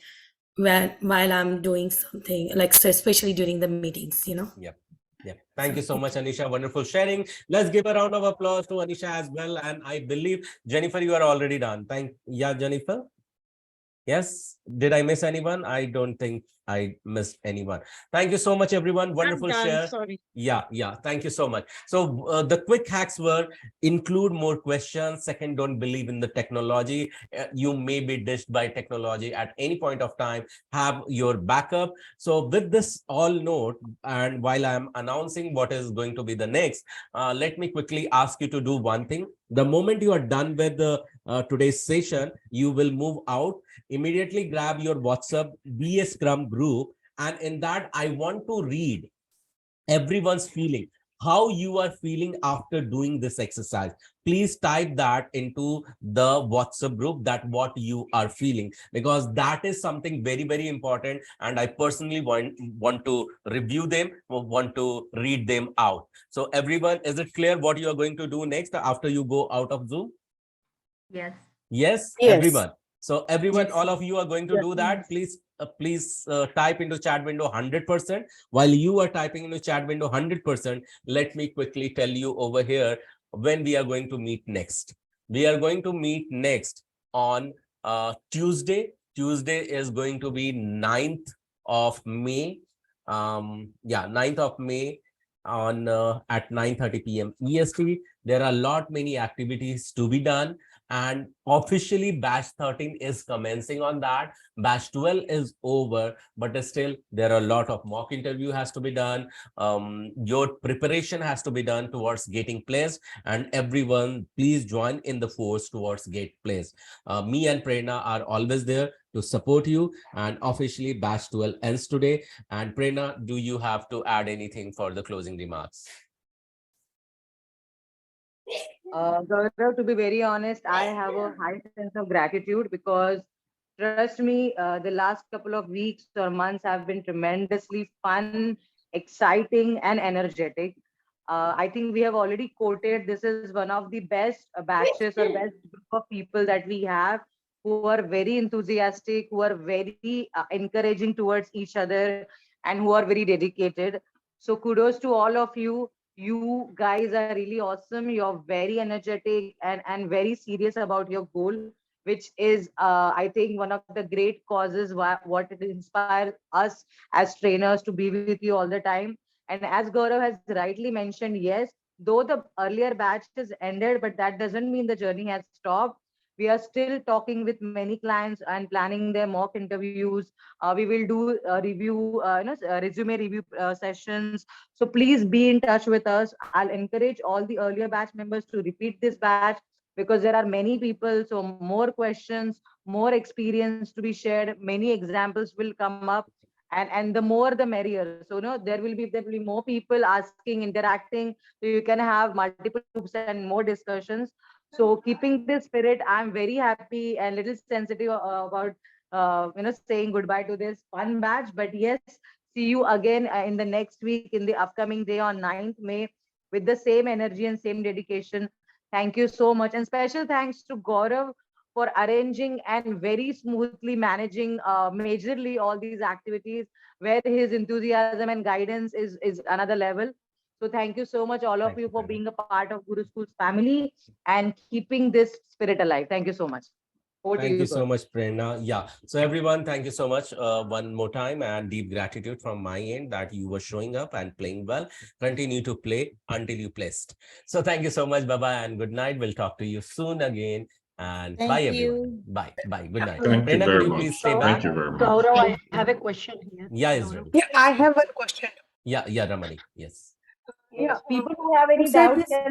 while I'm doing something, like especially during the meetings. Yep. Yeah. Thank you so much, Anisha. Wonderful sharing. Let's give a round of applause to Anisha as well. And I believe, Jennifer, you are already done. Yeah, Jennifer. Yes. Did I miss anyone? I don't think. I missed anyone. Thank you so much, everyone. Wonderful done, share. sorry. Yeah. Thank you so much. So the quick hacks were: include more questions. Second, don't believe in the technology. You may be dished by technology at any point of time. Have your backup. So with this all note, and while I'm announcing what is going to be the next, let me quickly ask you to do one thing. The moment you are done with the today's session, you will move out. Immediately grab your WhatsApp, be a Scrum group, and in that, I want to read everyone's feeling, how you are feeling after doing this exercise. Please type that into the WhatsApp group, that what you are feeling, because that is something very, very important. And I personally want to review them, want to read them out. So everyone, is it clear what you are going to do next after you go out of Zoom? Yes. Yes, Yes. everyone. So everyone, Yes. all of you are going to Yes. do that. Please type into chat window 100%. While you are typing into chat window 100%, let me quickly tell you over here when we are going to meet next. We are going to meet next on Tuesday. Tuesday is going to be 9th of May. 9th of May on at 9:30 p.m. EST. There are many activities to be done, and officially batch 13 is commencing on that. Batch 12 is over, but still there are a lot of mock interview has to be done. Your preparation has to be done towards getting placed, and everyone please join in the force towards get placed. Me and Prerna are always there to support you, and officially batch 12 ends today. And Prerna, do you have to add anything for the closing remarks? Gaurav, to be very honest, I have a high sense of gratitude because trust me, the last couple of weeks or months have been tremendously fun, exciting, and energetic. I think we have already quoted this is one of the best batches or best group of people that we have, who are very enthusiastic, who are very encouraging towards each other, and who are very dedicated. So kudos to all of you. You guys are really awesome. You're very energetic and very serious about your goal, which is, I think, one of the great causes what it inspires us as trainers to be with you all the time. And as Gaurav has rightly mentioned, yes, though the earlier batch has ended, but that doesn't mean the journey has stopped. We are still talking with many clients and planning their mock interviews. We will do resume review sessions. So please be in touch with us. I'll encourage all the earlier batch members to repeat this batch, because there are many people, so more questions, more experience to be shared, many examples will come up, and the more the merrier. So there will be more people asking, interacting, so you can have multiple groups and more discussions. So keeping this spirit, I'm very happy and little sensitive about saying goodbye to this fun batch. But yes, see you again in the next week, in the upcoming day on 9th May, with the same energy and same dedication. Thank you so much. And special thanks to Gaurav for arranging and very smoothly managing majorly all these activities, where his enthusiasm and guidance is another level. So thank you so much, all of you, for being a part of Guru School's family and keeping this spirit alive. Thank you so much. Over to Thank you you, so Gaurav. much, Prerna. Yeah. So everyone, thank you so much one more time, and deep gratitude from my end that you were showing up and playing well. Continue to play until you placed. So thank you so much. Bye-bye and good night. We'll talk to you soon again. And bye, Thank everyone. you. Bye. Bye. Good night. Thank you Prerna, could very you please much. stay Thank back? you very much. Gaurav, I have a question here. Yeah, Gaurav. Israel. Yeah, I have one question. Yeah, Ramani. Yes. Yes, Yeah, people who have any you said doubts this can